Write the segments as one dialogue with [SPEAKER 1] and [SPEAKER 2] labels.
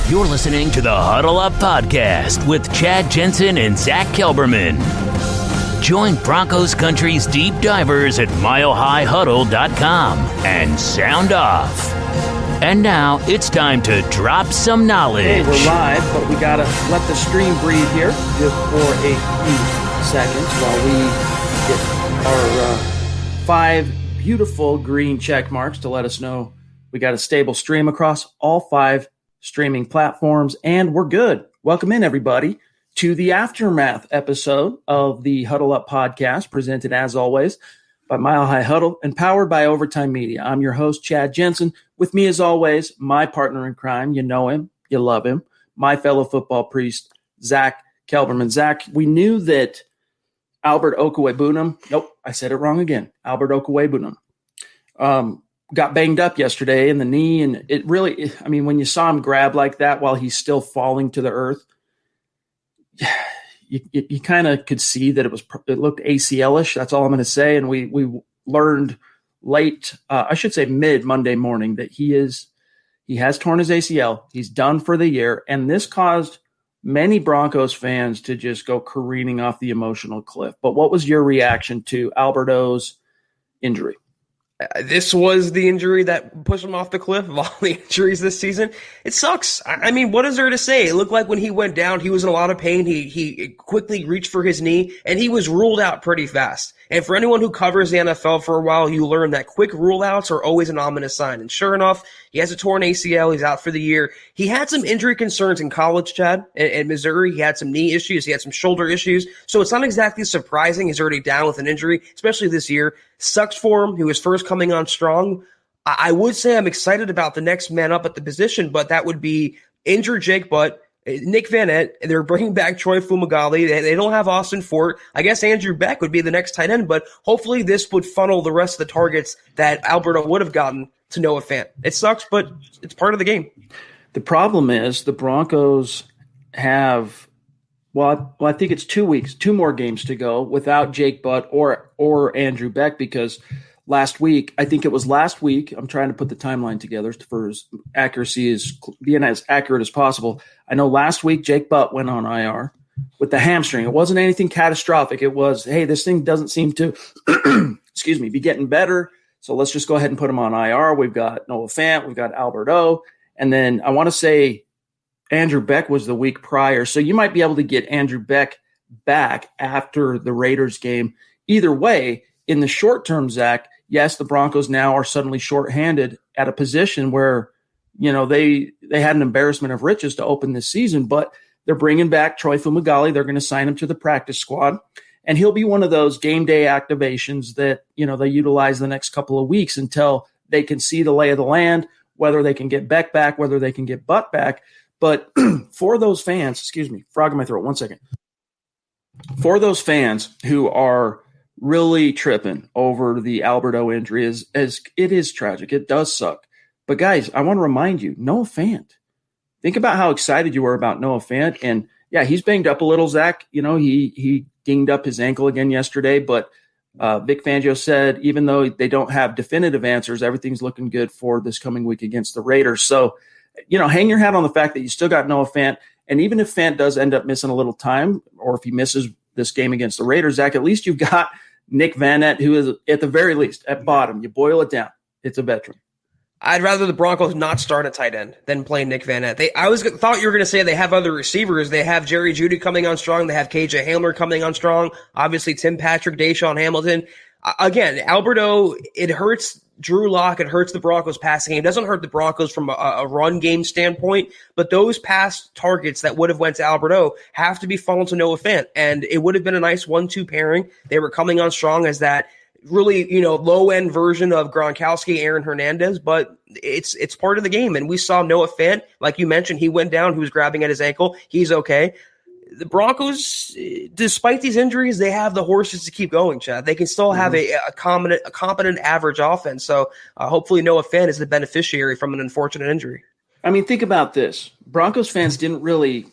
[SPEAKER 1] You're listening to the Huddle Up Podcast with Chad Jensen and Zack Kelberman. Join Broncos Country's deep divers at milehighhuddle.com and sound off. And now it's time to drop some knowledge.
[SPEAKER 2] Hey, we're live, but we gotta let the stream breathe here just for a few seconds while we get our 5 beautiful green check marks to let us know we got a stable stream across all 5 streaming platforms, and we're good. Welcome in, everybody, to the aftermath episode of the Huddle Up Podcast, presented as always by Mile High Huddle and powered by Overtime Media. I'm your host, Chad Jensen. With me, as always, my partner in crime. You know him, you love him, my fellow football priest, Zack Kelberman. Zack, we knew that Albert Okwuegbunam, nope, I said it wrong again, Albert Okwuegbunam, got banged up yesterday in the knee, and it really, I mean, when you saw him grab like that while he's still falling to the earth, you kind of could see that it looked ACL-ish. That's all I'm going to say. And we learned late, I should say mid Monday morning, that he has torn his ACL. He's done for the year, and this caused many Broncos fans to just go careening off the emotional cliff. But what was your reaction to Alberto's injury?
[SPEAKER 3] This was the injury that pushed him off the cliff of all the injuries this season. It sucks. I mean, what is there to say? It looked like when he went down, he was in a lot of pain. He quickly reached for his knee, and he was ruled out pretty fast. And for anyone who covers the NFL for a while, you learn that quick rule outs are always an ominous sign. And sure enough, he has a torn ACL. He's out for the year. He had some injury concerns in college, Chad. In Missouri, he had some knee issues. He had some shoulder issues. So it's not exactly surprising he's already down with an injury, especially this year. Sucks for him. He was first coming on strong. I would say I'm excited about the next man up at the position, but that would be injured Jake Butt, Nick Vanette. They're bringing back Troy Fumagalli. They don't have Austin Fort. I guess Andrew Beck would be the next tight end, but hopefully this would funnel the rest of the targets that Alberto would have gotten to Noah Fant. It sucks, but it's part of the game.
[SPEAKER 2] The problem is the Broncos have, I think it's 2 weeks, 2 more games to go without Jake Butt or Andrew Beck, because last week, I'm trying to put the timeline together for as accuracy as being as accurate as possible. I know last week Jake Butt went on IR with the hamstring. It wasn't anything catastrophic. It was, hey, this thing doesn't seem to, be getting better. So let's just go ahead and put him on IR. We've got Noah Fant, we've got Alberto, and then I want to say Andrew Beck was the week prior. So you might be able to get Andrew Beck back after the Raiders game. Either way, in the short term, Zach, yes, the Broncos now are suddenly shorthanded at a position where, they had an embarrassment of riches to open this season, but they're bringing back Troy Fumagalli. They're going to sign him to the practice squad, and he'll be one of those game day activations that, they utilize the next couple of weeks until they can see the lay of the land, whether they can get Beck back, whether they can get Butt back. But for those fans, frog in my throat, 1 second. For those fans who are really tripping over the Alberto injury, as it is tragic, it does suck. But guys, I want to remind you, Noah Fant. Think about how excited you were about Noah Fant. And yeah, he's banged up a little, Zach. He dinged up his ankle again yesterday, but Vic Fangio said, even though they don't have definitive answers, everything's looking good for this coming week against the Raiders. So, hang your hat on the fact that you still got Noah Fant. And even if Fant does end up missing a little time, or if he misses this game against the Raiders, Zach, at least you've got Nick Vanette, who is at the very least at bottom. You boil it down, it's a veteran.
[SPEAKER 3] I'd rather the Broncos not start a tight end than play Nick Vanette. I thought you were going to say they have other receivers. They have Jerry Jeudy coming on strong. They have KJ Hamler coming on strong. Obviously, Tim Patrick, Deshaun Hamilton. Again, Alberto, it hurts Drew Lock. It hurts the Broncos passing game. It doesn't hurt the Broncos from a run game standpoint, but those pass targets that would have went to Alberto have to be funneled to Noah Fant, and it would have been a nice 1-2 pairing. They were coming on strong as that really, low-end version of Gronkowski, Aaron Hernandez, but it's part of the game. And we saw Noah Fant, like you mentioned, he went down, he was grabbing at his ankle. He's okay. The Broncos, despite these injuries, they have the horses to keep going, Chad. They can still have a competent average offense. So hopefully Noah Fant is the beneficiary from an unfortunate injury.
[SPEAKER 2] I mean, think about this. Broncos fans didn't really,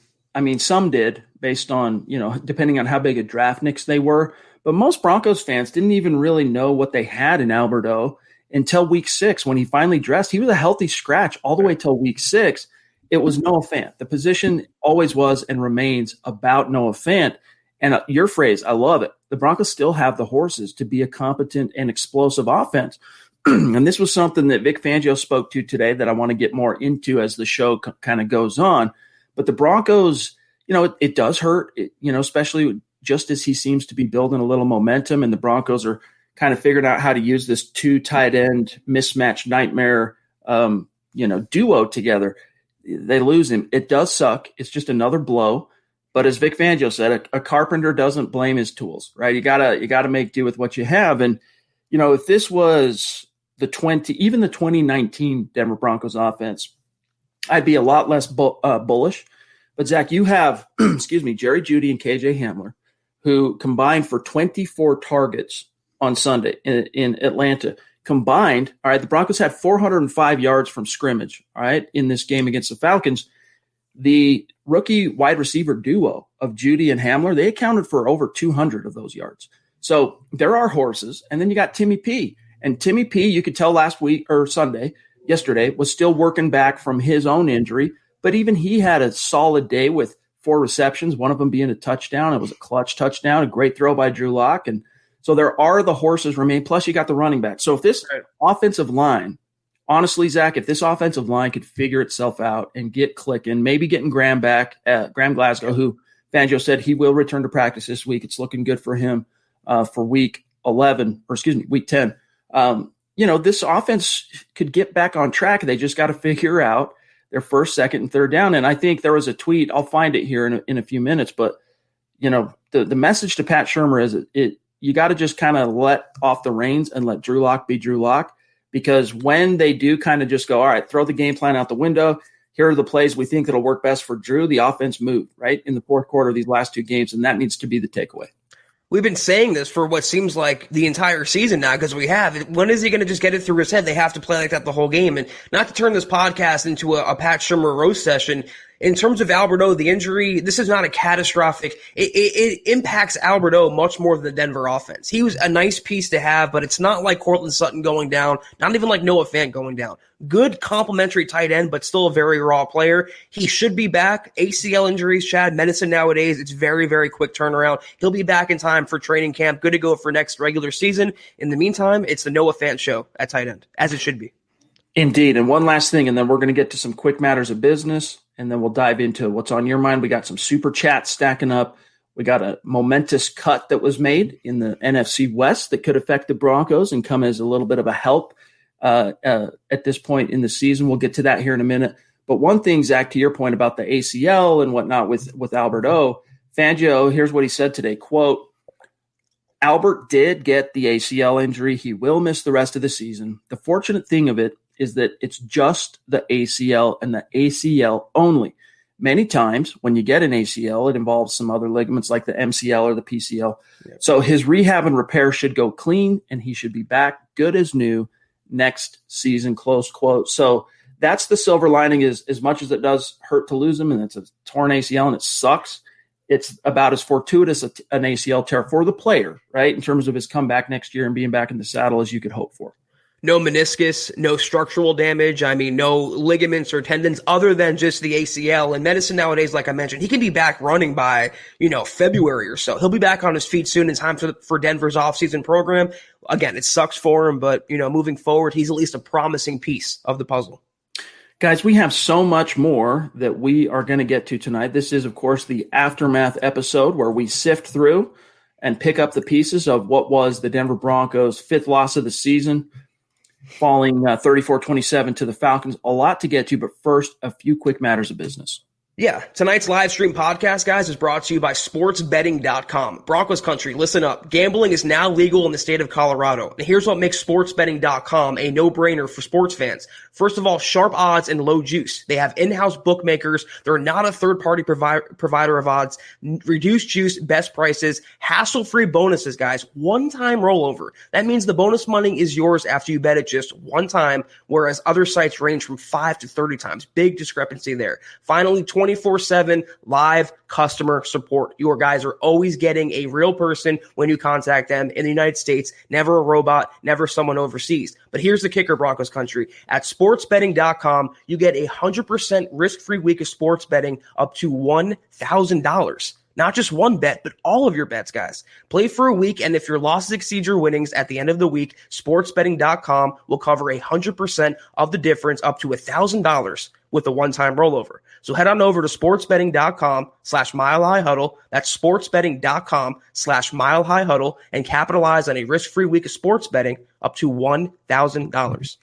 [SPEAKER 2] some did based on, depending on how big a draft nicks they were. But most Broncos fans didn't even really know what they had in Alberto until week 6 when he finally dressed. He was a healthy scratch all the way till week 6. it was Noah Fant. The position always was and remains about Noah Fant. And your phrase, I love it. The Broncos still have the horses to be a competent and explosive offense. And this was something that Vic Fangio spoke to today that I want to get more into as the show kind of goes on. But the Broncos, it does hurt, especially just as he seems to be building a little momentum, and the Broncos are kind of figuring out how to use this two tight end mismatch nightmare, duo together. They lose him. It does suck. It's just another blow. But as Vic Fangio said, a carpenter doesn't blame his tools, right? You gotta make do with what you have. And if this was the 2019 Denver Broncos offense, I'd be a lot less bullish. But Zach, you have, Jerry Jeudy and KJ Hamler, who combined for 24 targets on Sunday in Atlanta. Combined, all right, the Broncos had 405 yards from scrimmage, all right, in this game against the Falcons. The rookie wide receiver duo of Jeudy and Hamler, they accounted for over 200 of those yards. So there are horses. And then you got Timmy P. And Timmy P, you could tell yesterday, was still working back from his own injury. But even he had a solid day with 4 receptions, one of them being a touchdown. It was a clutch touchdown, a great throw by Drew Lock. And so there are the horses remain. Plus, you got the running back. So if this offensive line, honestly, Zach, if this offensive line could figure itself out and get clicking, maybe getting Graham back, Graham Glasgow, who Fangio said he will return to practice this week. It's looking good for him for week 10. This offense could get back on track. They just got to figure out their first, second, and third down. And I think there was a tweet. I'll find it here in a few minutes. But, the message to Pat Shurmur is you got to just kind of let off the reins and let Drew Lock be Drew Lock. Because when they do kind of just go, all right, throw the game plan out the window, here are the plays we think that'll work best for Drew, the offense moved, right, in the fourth quarter of these last 2 games, and that needs to be the takeaway.
[SPEAKER 3] We've been saying this for what seems like the entire season now because we have. When is he going to just get it through his head? They have to play like that the whole game. And not to turn this podcast into a Pat Shurmur roast session, in terms of Alberto, the injury, this is not a catastrophic. It impacts Alberto much more than the Denver offense. He was a nice piece to have, but it's not like Cortland Sutton going down, not even like Noah Fant going down. Good complementary tight end, but still a very raw player. He should be back. ACL injuries, Chad, medicine nowadays, it's very, very quick turnaround. He'll be back in time for training camp. Good to go for next regular season. In the meantime, it's the Noah Fant show at tight end, as it should be.
[SPEAKER 2] Indeed. And one last thing, and then we're going to get to some quick matters of business, and then we'll dive into what's on your mind. We got some super chats stacking up. We got a momentous cut that was made in the NFC West that could affect the Broncos and come as a little bit of a help at this point in the season. We'll get to that here in a minute. But one thing, Zach, to your point about the ACL and whatnot with Alberto, Fangio, here's what he said today, quote, Albert did get the ACL injury. He will miss the rest of the season. The fortunate thing of it is that it's just the ACL and the ACL only. Many times when you get an ACL, it involves some other ligaments like the MCL or the PCL. Yep. So his rehab and repair should go clean, and he should be back good as new next season, close quote. So that's the silver lining, is as much as it does hurt to lose him, and it's a torn ACL and it sucks, it's about as fortuitous an ACL tear for the player, right, in terms of his comeback next year and being back in the saddle as you could hope for.
[SPEAKER 3] No meniscus, no structural damage. I mean, no ligaments or tendons other than just the ACL. And medicine nowadays, like I mentioned, he can be back running by, February or so. He'll be back on his feet soon in time for Denver's offseason program. Again, it sucks for him, but, moving forward, he's at least a promising piece of the puzzle.
[SPEAKER 2] Guys, we have so much more that we are going to get to tonight. This is, of course, the aftermath episode where we sift through and pick up the pieces of what was the Denver Broncos' 5th loss of the season, falling 34-27 to the Falcons. A lot to get to, but first, a few quick matters of business.
[SPEAKER 3] Yeah, tonight's live stream podcast, guys, is brought to you by sportsbetting.com. Broncos country, listen up. Gambling is now legal in the state of Colorado. And here's what makes sportsbetting.com a no-brainer for sports fans. First of all, sharp odds and low juice. They have in-house bookmakers. They're not a third-party provider of odds. Reduced juice, best prices, hassle-free bonuses, guys. One-time rollover. That means the bonus money is yours after you bet it just one time, whereas other sites range from 5 to 30 times. Big discrepancy there. Finally, 24/7 live customer support. Your guys are always getting a real person when you contact them in the United States. Never a robot, never someone overseas. But here's the kicker, Broncos country. At sportsbetting.com, you get a 100% risk-free week of sports betting up to $1,000. Not just one bet, but all of your bets, guys. Play for a week, and if your losses exceed your winnings at the end of the week, sportsbetting.com will cover 100% of the difference up to $1,000 with a one-time rollover. So head on over to sportsbetting.com/milehighhuddle. That's sportsbetting.com/milehighhuddle and capitalize on a risk-free week of sports betting up to $1,000.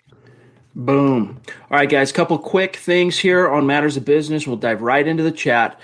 [SPEAKER 2] Boom. All right, guys, couple quick things here on matters of business. We'll dive right into the chat.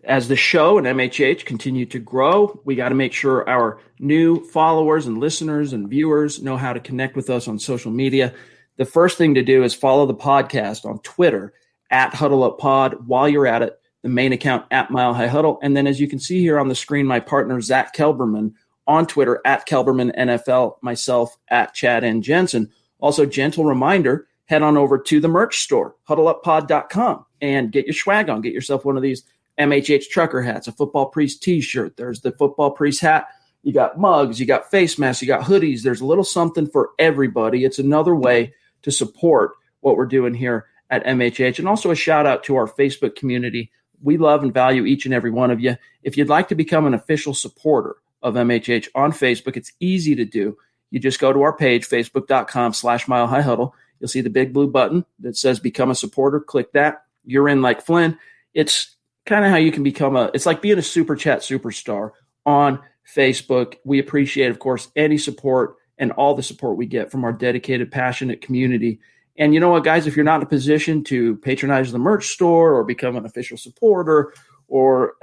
[SPEAKER 2] As the show and MHH continue to grow, we got to make sure our new followers and listeners and viewers know how to connect with us on social media. The first thing to do is follow the podcast on Twitter at HuddleUpPod. While you're at it, the main account at Mile High Huddle. And then as you can see here on the screen, my partner, Zack Kelberman, on Twitter at Kelberman NFL, myself at Chad and Jensen. Also, gentle reminder, head on over to the merch store, huddleuppod.com, and get your swag on. Get yourself one of these MHH trucker hats, a Football Priest t-shirt. There's the Football Priest hat. You got mugs, you got face masks, you got hoodies. There's a little something for everybody. It's another way to support what we're doing here at MHH. And also a shout out to our Facebook community. We love and value each and every one of you. If you'd like to become an official supporter of MHH on Facebook, it's easy to do. You just go to our page, facebook.com/milehighhuddle. You'll see the big blue button that says become a supporter. Click that. You're in like Flynn. It's kind of how you can become it's like being a super chat superstar on Facebook. We appreciate, of course, any support and all the support we get from our dedicated, passionate community. And you know what, guys, if you're not in a position to patronize the merch store or become an official supporter or,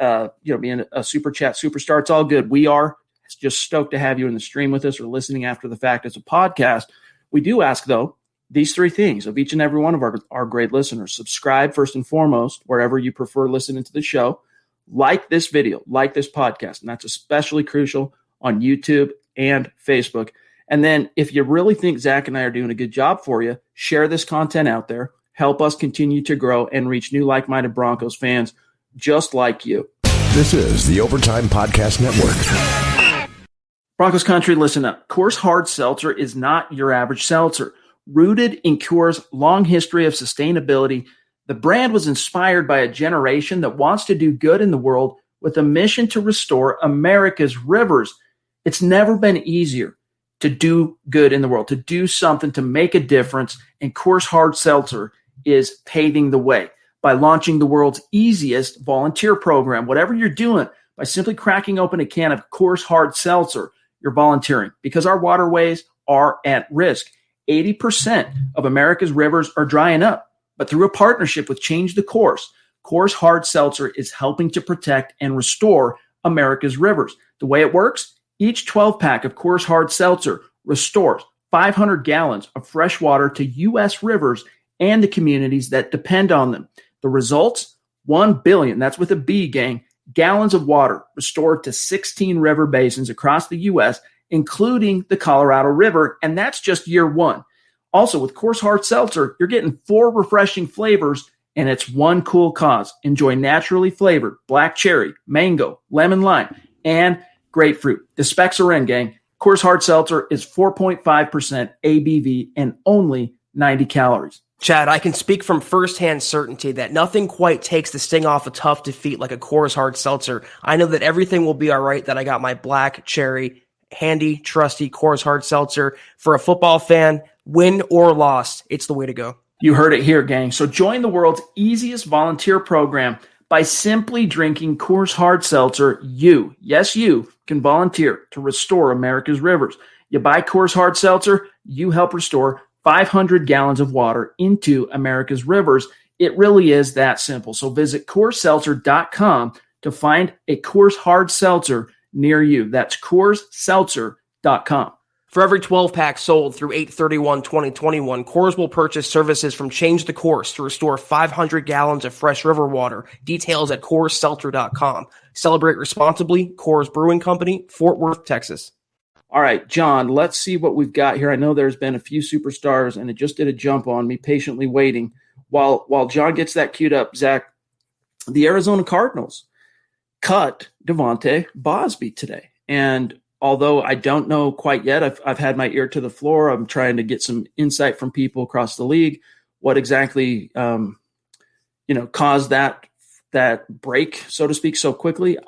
[SPEAKER 2] being a super chat superstar, it's all good. We are just stoked to have you in the stream with us or listening after the fact as a podcast. We do ask, though, these three things of each and every one of our great listeners. Subscribe first and foremost, wherever you prefer listening to the show. Like this video, like this podcast, and that's especially crucial on YouTube and Facebook. And then if you really think Zach and I are doing a good job for you, share this content out there. Help us continue to grow and reach new like-minded Broncos fans just like you.
[SPEAKER 4] This is the Overtime Podcast Network.
[SPEAKER 2] Broncos country, listen up. Coors Hard Seltzer is not your average seltzer. Rooted in Coors' long history of sustainability, the brand was inspired by a generation that wants to do good in the world with a mission to restore America's rivers. It's never been easier to do good in the world, to do something to make a difference, and Coors Hard Seltzer is paving the way by launching the world's easiest volunteer program. Whatever you're doing, by simply cracking open a can of Coors Hard Seltzer, you're volunteering because our waterways are at risk. 80% of America's rivers are drying up, but through a partnership with Change the Course, Coors Hard Seltzer is helping to protect and restore America's rivers. The way it works, each 12-pack of Coors Hard Seltzer restores 500 gallons of fresh water to U.S. rivers and the communities that depend on them. The results, 1 billion, that's with a B, gang, gallons of water restored to 16 river basins across the U.S., including the Colorado River, and that's just year one. Also, with Coors Hard Seltzer, you're getting 4 refreshing flavors, and it's one cool cause. Enjoy naturally flavored black cherry, mango, lemon lime, and grapefruit. The specs are in, gang. Coors Hard Seltzer is 4.5% ABV and only 90 calories.
[SPEAKER 3] Chad, I can speak from firsthand certainty that nothing quite takes the sting off a tough defeat like a Coors Hard Seltzer. I know that everything will be all right, that I got my black cherry handy, trusty Coors Hard Seltzer. For a football fan, win or loss, it's the way to go.
[SPEAKER 2] You heard it here, gang. So join the world's easiest volunteer program by simply drinking Coors Hard Seltzer. You can volunteer to restore America's rivers. You buy Coors Hard Seltzer, you help restore 500 gallons of water into America's rivers. It really is that simple. So visit CoorsSeltzer.com to find a Coors Hard Seltzer near you. That's CoorsSeltzer.com.
[SPEAKER 3] For every 12-pack sold through 8/31/2021, Coors will purchase services from Change the Course to restore 500 gallons of fresh river water. Details at CoorsSeltzer.com. Celebrate responsibly. Coors Brewing Company, Fort Worth, Texas.
[SPEAKER 2] All right, John, let's see what we've got here. I know there's been a few superstars, and it just did a jump on me, patiently waiting. While John gets that queued up, Zach, the Arizona Cardinals cut Devontae Bosby today. And although I don't know quite yet, I've had my ear to the floor. I'm trying to get some insight from people across the league. what exactly caused that break, so to speak, so quickly.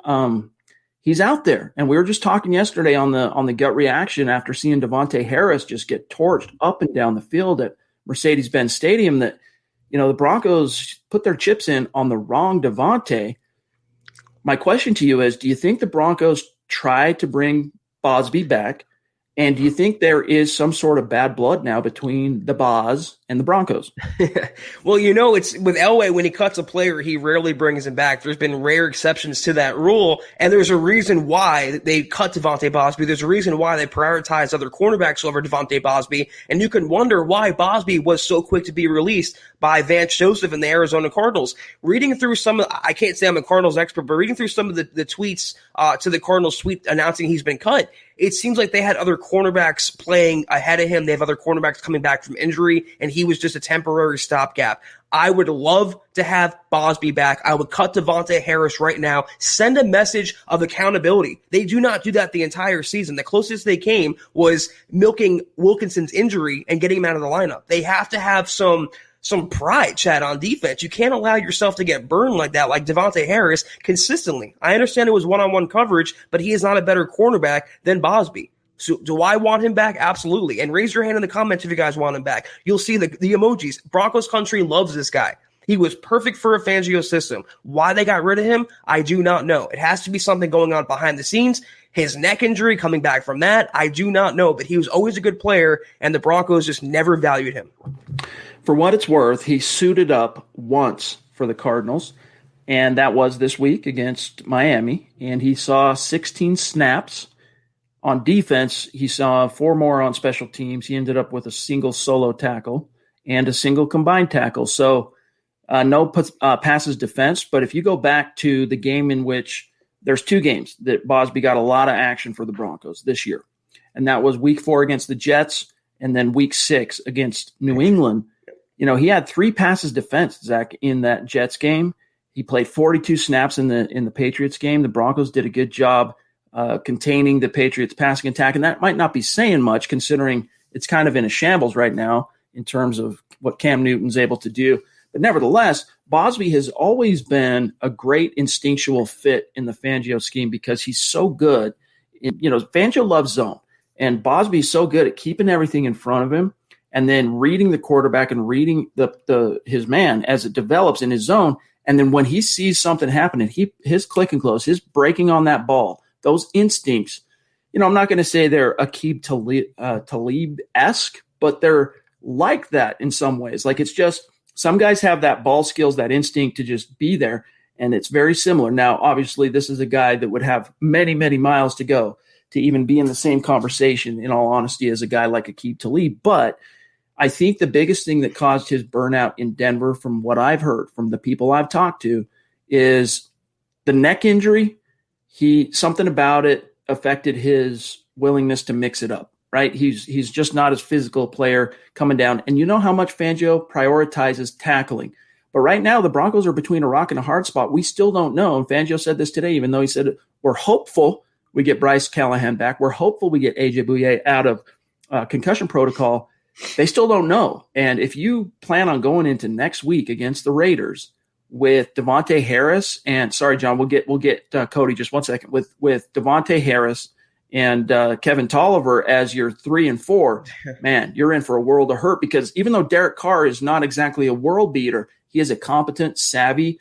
[SPEAKER 2] He's out there, and we were just talking yesterday on the gut reaction after seeing Devontae Harris just get torched up and down the field at Mercedes-Benz Stadium that the Broncos put their chips in on the wrong Devontae. My question to you is, do you think the Broncos tried to bring Bosby back? And do you think there is some sort of bad blood now between the Boz and the Broncos?
[SPEAKER 3] Well, it's with Elway, when he cuts a player, he rarely brings him back. There's been rare exceptions to that rule, and there's a reason why they cut Devontae Bosby. There's a reason why they prioritized other cornerbacks over Devontae Bosby, and you can wonder why Bosby was so quick to be released by Vance Joseph and the Arizona Cardinals. Reading through I can't say I'm a Cardinals expert, but reading through some of the tweets to the Cardinals tweet announcing he's been cut, it seems like they had other cornerbacks playing ahead of him. They have other cornerbacks coming back from injury, and he was just a temporary stopgap. I would love to have Bosby back. I would cut Devontae Harris right now. Send a message of accountability. They do not do that the entire season. The closest they came was milking Wilkinson's injury and getting him out of the lineup. They have to have some pride, Chad, on defense. You can't allow yourself to get burned like that, like Devontae Harris, consistently. I understand it was one-on-one coverage, but he is not a better cornerback than Bosby. So do I want him back? Absolutely. And raise your hand in the comments if you guys want him back. You'll see the emojis. Broncos country loves this guy. He was perfect for a Fangio system. Why they got rid of him, I do not know. It has to be something going on behind the scenes. His neck injury, coming back from that, I do not know. But he was always a good player, and the Broncos just never valued him.
[SPEAKER 2] For what it's worth, he suited up once for the Cardinals, and that was this week against Miami, and he saw 16 snaps. On defense, he saw 4 more on special teams. He ended up with a single solo tackle and a single combined tackle. So no passes defense, but if you go back to the game in which there's 2 games that Bosby got a lot of action for the Broncos this year, and that was week 4 against the Jets and then week 6 against New England. He had 3 passes defense, Zach, in that Jets game. He played 42 snaps in the Patriots game. The Broncos did a good job containing the Patriots passing attack. And that might not be saying much considering it's kind of in a shambles right now in terms of what Cam Newton's able to do. But nevertheless, Bosby has always been a great instinctual fit in the Fangio scheme because he's so good. Fangio loves zone, and Bosby's so good at keeping everything in front of him and then reading the quarterback and reading his man as it develops in his zone. And then when he sees something happening, his click and close, his breaking on that ball, those instincts, I'm not going to say they're Aqib Talib-esque, but they're like that in some ways. Like it's just some guys have that ball skills, that instinct to just be there, and it's very similar. Now, obviously, this is a guy that would have many, many miles to go to even be in the same conversation, in all honesty, as a guy like Aqib Talib. But I think the biggest thing that caused his burnout in Denver, from what I've heard from the people I've talked to, is the neck injury. Something about it affected his willingness to mix it up, right? He's just not as physical a player coming down. And you know how much Fangio prioritizes tackling. But right now, the Broncos are between a rock and a hard spot. We still don't know. And Fangio said this today, even though he said we're hopeful we get Bryce Callahan back. We're hopeful we get A.J. Bouye out of concussion protocol. They still don't know. And if you plan on going into next week against the Raiders with Devontae Harris and sorry, John, we'll get Cody just 1 second with Devontae Harris and Kevin Tolliver as your 3 and 4, man, you're in for a world of hurt because even though Derek Carr is not exactly a world beater, he is a competent, savvy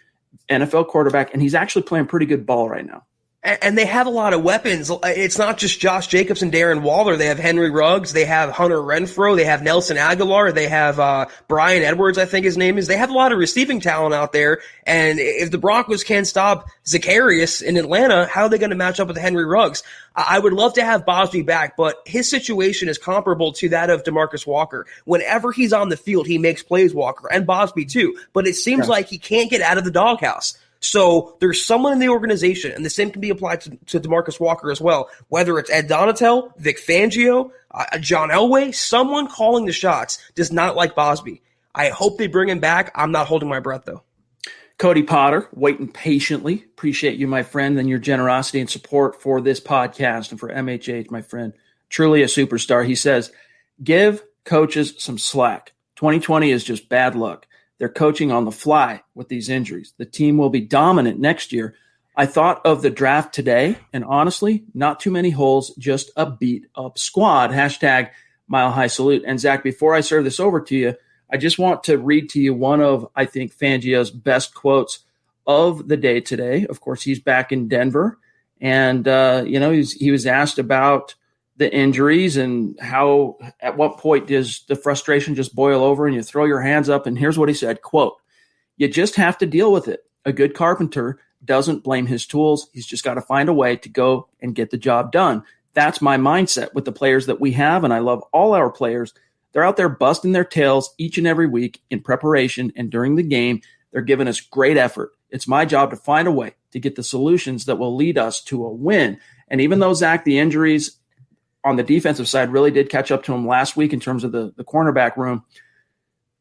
[SPEAKER 2] NFL quarterback, and he's actually playing pretty good ball right now.
[SPEAKER 3] And they have a lot of weapons. It's not just Josh Jacobs and Darren Waller. They have Henry Ruggs. They have Hunter Renfrow. They have Nelson Aguilar. They have Brian Edwards, I think his name is. They have a lot of receiving talent out there. And if the Broncos can't stop Zacharias in Atlanta, how are they going to match up with Henry Ruggs? I would love to have Bosby back, but his situation is comparable to that of DeMarcus Walker. Whenever he's on the field, he makes plays, Walker, and Bosby too. But it seems like he can't get out of the doghouse. So there's someone in the organization, and the same can be applied to DeMarcus Walker as well, whether it's Ed Donatel, Vic Fangio, John Elway, someone calling the shots does not like Bosby. I hope they bring him back. I'm not holding my breath, though.
[SPEAKER 2] Cody Potter, waiting patiently. Appreciate you, my friend, and your generosity and support for this podcast and for MHH, my friend. Truly a superstar. He says, give coaches some slack. 2020 is just bad luck. They're coaching on the fly with these injuries. The team will be dominant next year. I thought of the draft today, and honestly, not too many holes, just a beat-up squad. Hashtag Mile High Salute. And Zach, before I serve this over to you, I just want to read to you one of, I think, Fangio's best quotes of the day today. Of course, he's back in Denver. And, he was asked about the injuries and how, at what point does the frustration just boil over and you throw your hands up? And here's what he said, quote, "You just have to deal with it. A good carpenter doesn't blame his tools. He's just got to find a way to go and get the job done." That's my mindset with the players that we have. And I love all our players. They're out there busting their tails each and every week in preparation. And during the game, they're giving us great effort. It's my job to find a way to get the solutions that will lead us to a win. And even though, Zach, the injuries on the defensive side really did catch up to him last week in terms of the cornerback room,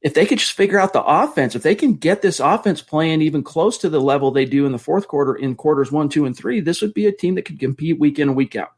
[SPEAKER 2] if they could just figure out the offense, if they can get this offense playing even close to the level they do in the fourth quarter in quarters 1, 2, and 3, this would be a team that could compete week in and week out.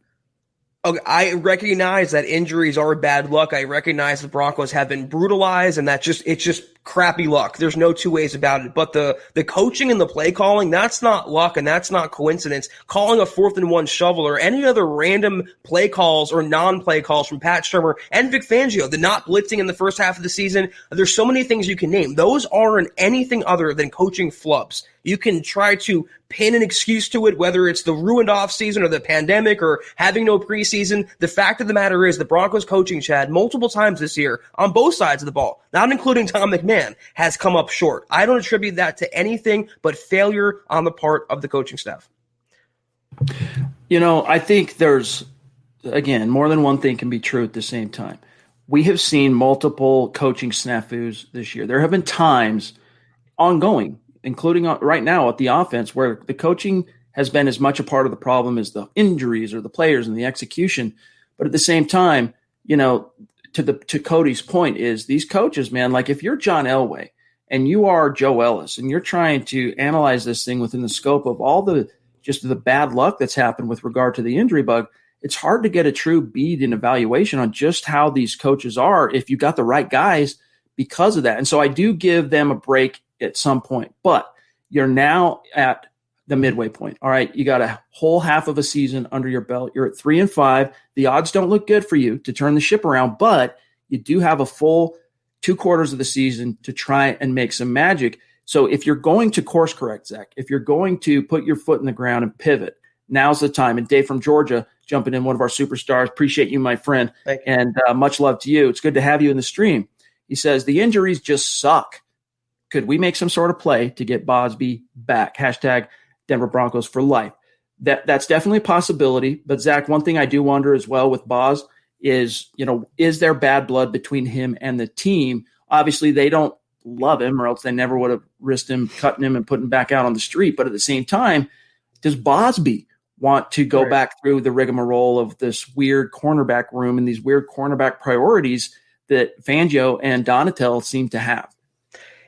[SPEAKER 3] Okay, I recognize that injuries are bad luck. I recognize the Broncos have been brutalized, and it's just crappy luck. There's no two ways about it. But the coaching and the play calling, that's not luck and that's not coincidence. Calling a 4th and 1 shovel or any other random play calls or non-play calls from Pat Shurmur and Vic Fangio, the not blitzing in the first half of the season, there's so many things you can name. Those aren't anything other than coaching flubs. You can try to pin an excuse to it, whether it's the ruined offseason or the pandemic or having no preseason. The fact of the matter is the Broncos coaching, Chad, multiple times this year on both sides of the ball, not including Tom McMahon, has come up short. I don't attribute that to anything but failure on the part of the coaching staff.
[SPEAKER 2] I think there's, again, more than one thing can be true at the same time. We have seen multiple coaching snafus this year. There have been times ongoing, including right now at the offense, where the coaching has been as much a part of the problem as the injuries or the players and the execution. But at the same time, to Cody's point is these coaches, man, like if you're John Elway and you are Joe Ellis and you're trying to analyze this thing within the scope of all the bad luck that's happened with regard to the injury bug, it's hard to get a true bead and evaluation on just how these coaches are if you got the right guys because of that. And so I do give them a break at some point, but you're now at the midway point. All right. You got a whole half of a season under your belt. You're at 3-5. The odds don't look good for you to turn the ship around, but you do have a full 2 quarters of the season to try and make some magic. So if you're going to course correct, Zach, if you're going to put your foot in the ground and pivot, now's the time. And Dave from Georgia jumping in, one of our superstars. Appreciate you, my friend. And much love to you. It's good to have you in the stream. He says, the injuries just suck. Could we make some sort of play to get Bosby back? Hashtag Denver Broncos for life. That's definitely a possibility. But Zach, one thing I do wonder as well with Boz is, is there bad blood between him and the team? Obviously, they don't love him, or else they never would have risked him, cutting him, and putting him back out on the street. But at the same time, does Bosby want to go back through the rigmarole of this weird cornerback room and these weird cornerback priorities that Fangio and Donatel seem to have?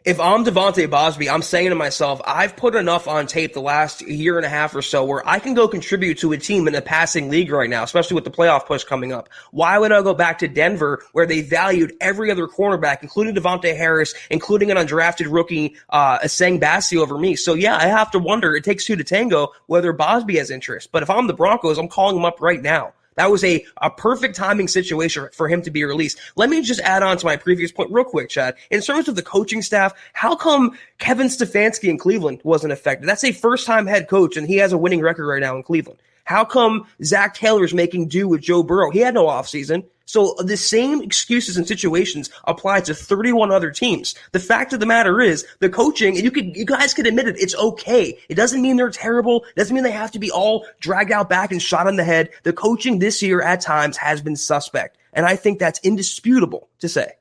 [SPEAKER 3] If I'm Devontae Bosby, I'm saying to myself, I've put enough on tape the last year and a half or so where I can go contribute to a team in a passing league right now, especially with the playoff push coming up. Why would I go back to Denver where they valued every other cornerback, including Devontae Harris, including an undrafted rookie, Aseng Bassi over me? So yeah, I have to wonder, it takes 2 to tango, whether Bosby has interest. But if I'm the Broncos, I'm calling him up right now. That was a perfect timing situation for him to be released. Let me just add on to my previous point real quick, Chad. In terms of the coaching staff, how come Kevin Stefanski in Cleveland wasn't affected? That's a first-time head coach, and he has a winning record right now in Cleveland. How come Zach Taylor's making do with Joe Burrow? He had no offseason. So the same excuses and situations apply to 31 other teams. The fact of the matter is the coaching, and you guys can admit it, it's okay. It doesn't mean they're terrible. It doesn't mean they have to be all dragged out back and shot in the head. The coaching this year at times has been suspect. And I think that's indisputable to say.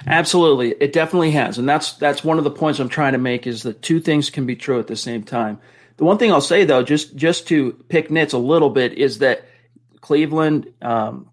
[SPEAKER 2] Absolutely. It definitely has. And that's one of the points I'm trying to make is that 2 things can be true at the same time. The one thing I'll say, though, just to pick nits a little bit, is that Cleveland,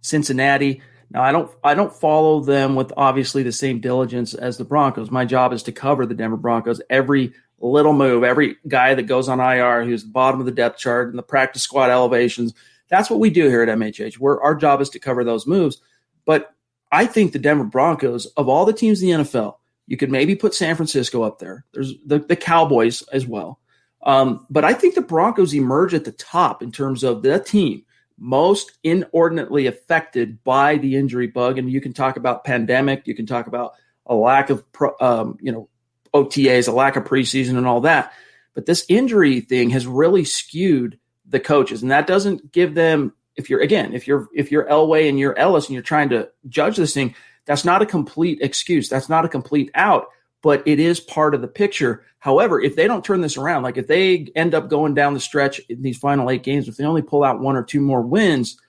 [SPEAKER 2] Cincinnati. Now, I don't follow them with obviously the same diligence as the Broncos. My job is to cover the Denver Broncos. Every little move, every guy that goes on IR, who's the bottom of the depth chart, and the practice squad elevations. That's what we do here at MHH. Our job is to cover those moves. But I think the Denver Broncos, of all the teams in the NFL, you could maybe put San Francisco up there. There's the Cowboys as well. But I think the Broncos emerge at the top in terms of the team most inordinately affected by the injury bug. And you can talk about pandemic. You can talk about a lack of, OTAs, a lack of preseason and all that. But this injury thing has really skewed the coaches. And that doesn't give them, if you're Elway and you're Ellis and you're trying to judge this thing, that's not a complete excuse. That's not a complete out, but it is part of the picture. However, if they don't turn this around, like if they end up going down the stretch in these final 8 games, if they only pull out 1 or 2 more wins,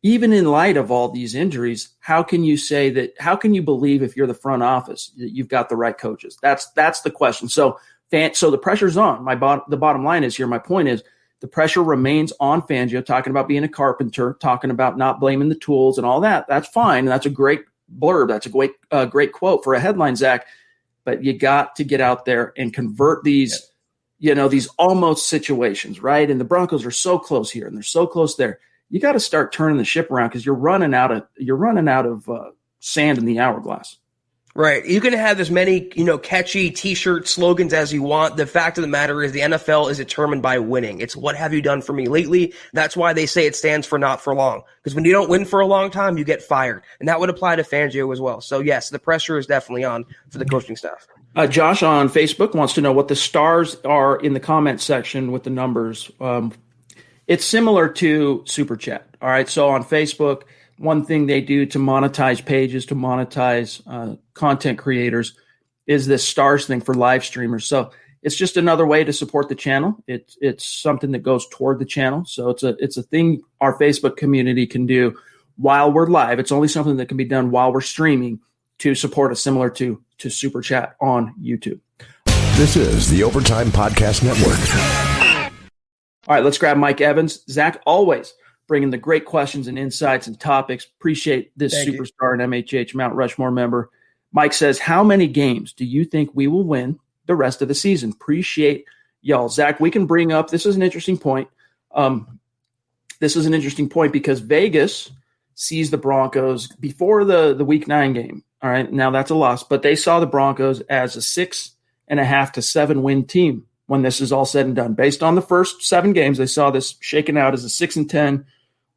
[SPEAKER 2] even in light of all these injuries, how can you say that? How can you believe if you're the front office that you've got the right coaches? That's the question. So the pressure's on. The bottom line is here. My point is the pressure remains on Fangio, talking about being a carpenter, talking about not blaming the tools and all that. That's fine. And that's a great blurb. That's a great quote for a headline, Zach. But you got to get out there and convert these, these almost situations, right? And the Broncos are so close here and they're so close there. You got to start turning the ship around because you're running out of sand in the hourglass.
[SPEAKER 3] Right. You can have as many, catchy T-shirt slogans as you want. The fact of the matter is the NFL is determined by winning. It's what have you done for me lately? That's why they say it stands for not for long. Because when you don't win for a long time, you get fired. And that would apply to Fangio as well. So, yes, the pressure is definitely on for the coaching staff.
[SPEAKER 2] Josh on Facebook wants to know what the stars are in the comment section with the numbers. It's similar to Super Chat. All right. So on Facebook, one thing they do to monetize pages, to monetize content creators is this stars thing for live streamers. So it's just another way to support the channel. It's something that goes toward the channel. So it's a thing our Facebook community can do while we're live. It's only something that can be done while we're streaming to support us, similar to Super Chat on YouTube.
[SPEAKER 4] This is the Overtime Podcast Network.
[SPEAKER 2] All right, let's grab Mike Evans. Zach, always bringing the great questions and insights and topics. Appreciate this superstar and MHH Mount Rushmore member. Mike says, how many games do you think we will win the rest of the season? Appreciate y'all. Zach, we can bring up – this is an interesting point. Because Vegas sees the Broncos before the Week 9 game. All right, now that's a loss. But they saw the Broncos as a 6.5 to 7 win team when this is all said and done. Based on the first 7 games, they saw this shaken out as a 6-10,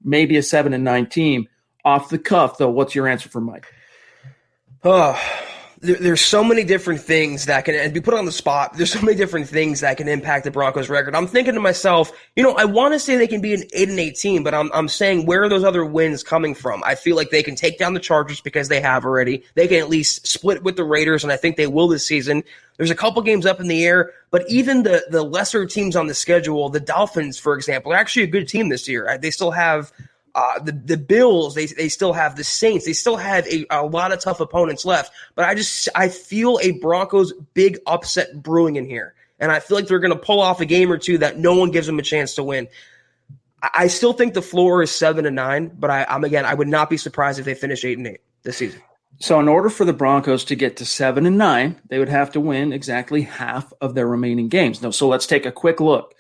[SPEAKER 2] maybe a 7-9 team. Off the cuff, though, what's your answer for Mike?
[SPEAKER 3] There's so many different things that can, and be put on the spot, there's so many different things that can impact the Broncos record. I'm thinking to myself, I want to say they can be an 8-8 team, but I'm saying, where are those other wins coming from? I feel like they can take down the Chargers because they have already. They can at least split with the Raiders, and I think they will this season. There's a couple games up in the air, but even the lesser teams on the schedule, the Dolphins, for example, are actually a good team this year. They still have the Bills, they still have the Saints. They still have a lot of tough opponents left. But I feel a Broncos big upset brewing in here. And I feel like they're going to pull off a game or two that no one gives them a chance to win. I still think the floor is 7-9, but I would not be surprised if they finish 8-8 this season.
[SPEAKER 2] So in order for the Broncos to get to 7-9, they would have to win exactly half of their remaining games. Now, so let's take a quick look.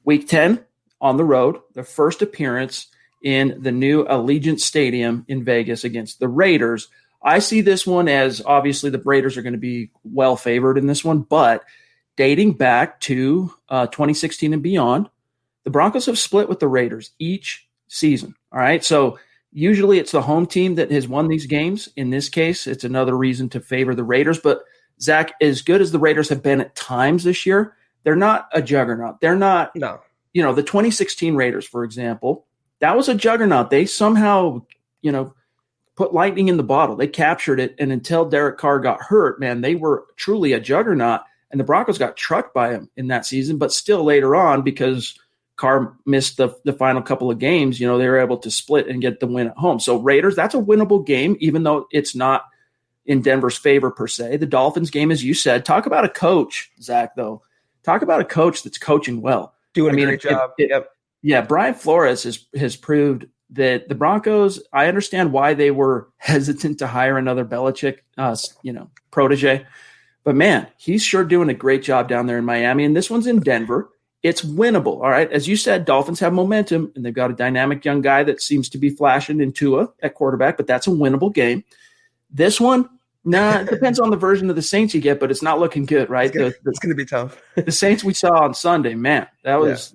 [SPEAKER 2] Week 10 on the road, their first appearance in the new Allegiant Stadium in Vegas against the Raiders. I see this one as, obviously the Raiders are going to be well favored in this one, but dating back to 2016 and beyond, the Broncos have split with the Raiders each season. All right. So usually it's the home team that has won these games. In this case, it's another reason to favor the Raiders. But Zach, as good as the Raiders have been at times this year, they're not a juggernaut. They're not, the 2016 Raiders, for example, that was a juggernaut. They somehow, put lightning in the bottle. They captured it. And until Derek Carr got hurt, man, they were truly a juggernaut. And the Broncos got trucked by him in that season. But still later on, because Carr missed the final couple of games, they were able to split and get the win at home. So Raiders, that's a winnable game, even though it's not in Denver's favor per se. The Dolphins game, as you said, talk about a coach, Zach, though. Talk about a coach that's coaching well.
[SPEAKER 3] Doing a great job. Yep.
[SPEAKER 2] Yeah, Brian Flores has proved that the Broncos, I understand why they were hesitant to hire another Belichick, protege. But, man, he's sure doing a great job down there in Miami. And this one's in Denver. It's winnable, all right? As you said, Dolphins have momentum, and they've got a dynamic young guy that seems to be flashing in Tua at quarterback, but that's a winnable game. This one, it depends on the version of the Saints you get, but it's not looking good, right?
[SPEAKER 3] It's going to be tough.
[SPEAKER 2] The Saints we saw on Sunday, man, that was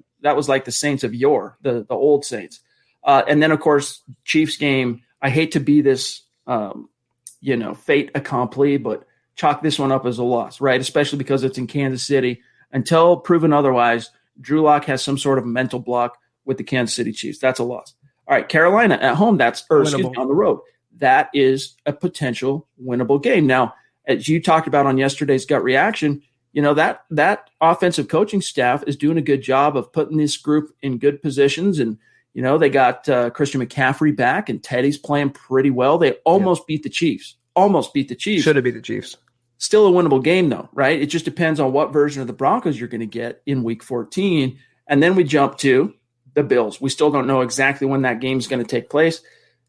[SPEAKER 2] like the Saints of yore, the old Saints. And then, of course, Chiefs game, I hate to be this, fait accompli, but chalk this one up as a loss, right? Especially because it's in Kansas City. Until proven otherwise, Drew Lock has some sort of mental block with the Kansas City Chiefs. That's a loss. All right, Carolina at home, on the road. That is a potential winnable game. Now, as you talked about on yesterday's Gut Reaction, that offensive coaching staff is doing a good job of putting this group in good positions. And, they got Christian McCaffrey back, and Teddy's playing pretty well. They almost beat the Chiefs. Should have beat the Chiefs. Still a winnable game, though, right? It just depends on what version of the Broncos you're going to get in Week 14. And then we jump to the Bills. We still don't know exactly when that game is going to take place.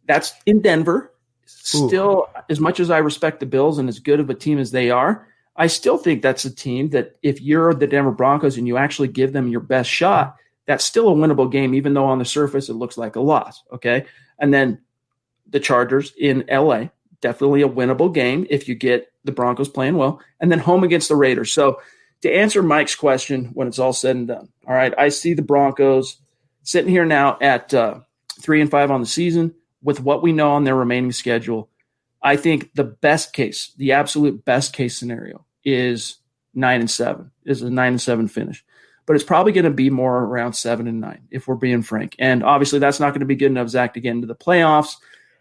[SPEAKER 2] That's in Denver. Still, as much as I respect the Bills and as good of a team as they are, I still think that's a team that if you're the Denver Broncos and you actually give them your best shot, that's still a winnable game, even though on the surface it looks like a loss, okay? And then the Chargers in L.A., definitely a winnable game if you get the Broncos playing well, and then home against the Raiders. So to answer Mike's question, when it's all said and done, all right, I see the Broncos sitting here now at 3-5 on the season with what we know on their remaining schedule. I think the absolute best case scenario is 9-7, is a 9-7 finish. But it's probably going to be more around 7-9 if we're being frank. And obviously that's not going to be good enough, Zach, to get into the playoffs.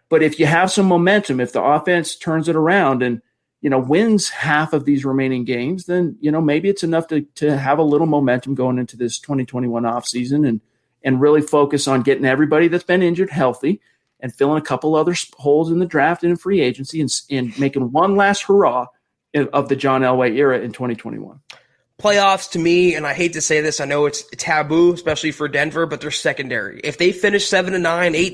[SPEAKER 2] But if you have some momentum, if the offense turns it around and, wins half of these remaining games, then, maybe it's enough to have a little momentum going into this 2021 offseason and really focus on getting everybody that's been injured healthy and filling a couple other holes in the draft and in free agency and making one last hurrah of the John Elway era in 2021.
[SPEAKER 3] Playoffs, to me, and I hate to say this, I know it's taboo, especially for Denver, but they're secondary. If they finish 7-9,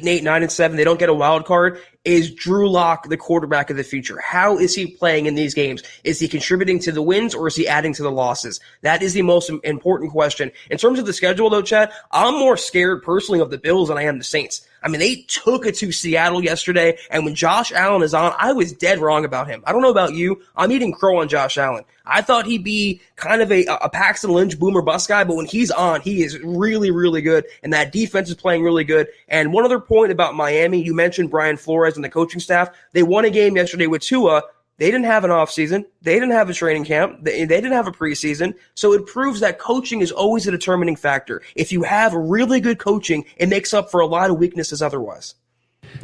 [SPEAKER 3] 8-8, 9-7, they don't get a wild card. Is Drew Lock the quarterback of the future? How is he playing in these games? Is he contributing to the wins or is he adding to the losses? That is the most important question. In terms of the schedule, though, Chad, I'm more scared personally of the Bills than I am the Saints. I mean, they took it to Seattle yesterday, and when Josh Allen is on, I was dead wrong about him. I don't know about you. I'm eating crow on Josh Allen. I thought he'd be kind of a Paxton Lynch boomer bust guy, but when he's on, he is really, really good, and that defense is playing really good. And one other point about Miami, you mentioned Brian Flores and the coaching staff. They won a game yesterday with Tua. They didn't have an offseason. They didn't have a training camp. They didn't have a preseason. So it proves that coaching is always a determining factor. If you have really good coaching, it makes up for a lot of weaknesses otherwise.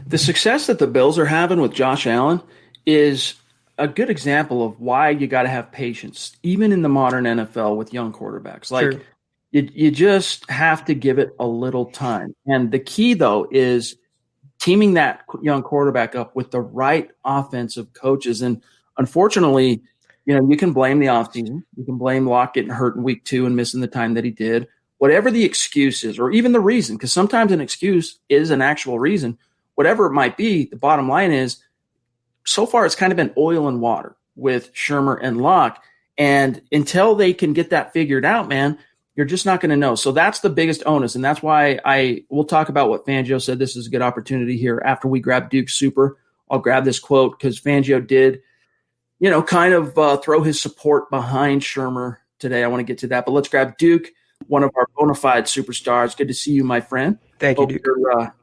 [SPEAKER 2] The success that the Bills are having with Josh Allen is a good example of why you got to have patience, even in the modern NFL with young quarterbacks. Like, you just have to give it a little time. And the key, though, is teaming that young quarterback up with the right offensive coaches. And unfortunately, you can blame the offseason. You can blame Locke getting hurt in week 2 and missing the time that he did. Whatever the excuse is, or even the reason, because sometimes an excuse is an actual reason. Whatever it might be, the bottom line is, so far it's kind of been oil and water with Shermer and Locke. And until they can get that figured out, man, you're just not going to know. So that's the biggest onus. And that's why we'll talk about what Fangio said. This is a good opportunity here. After we grab Duke Super, I'll grab this quote because Fangio did, kind of throw his support behind Shermer today. I want to get to that, but let's grab Duke, one of our bona fide superstars. Good to see you, my friend.
[SPEAKER 3] Thank you, Duke.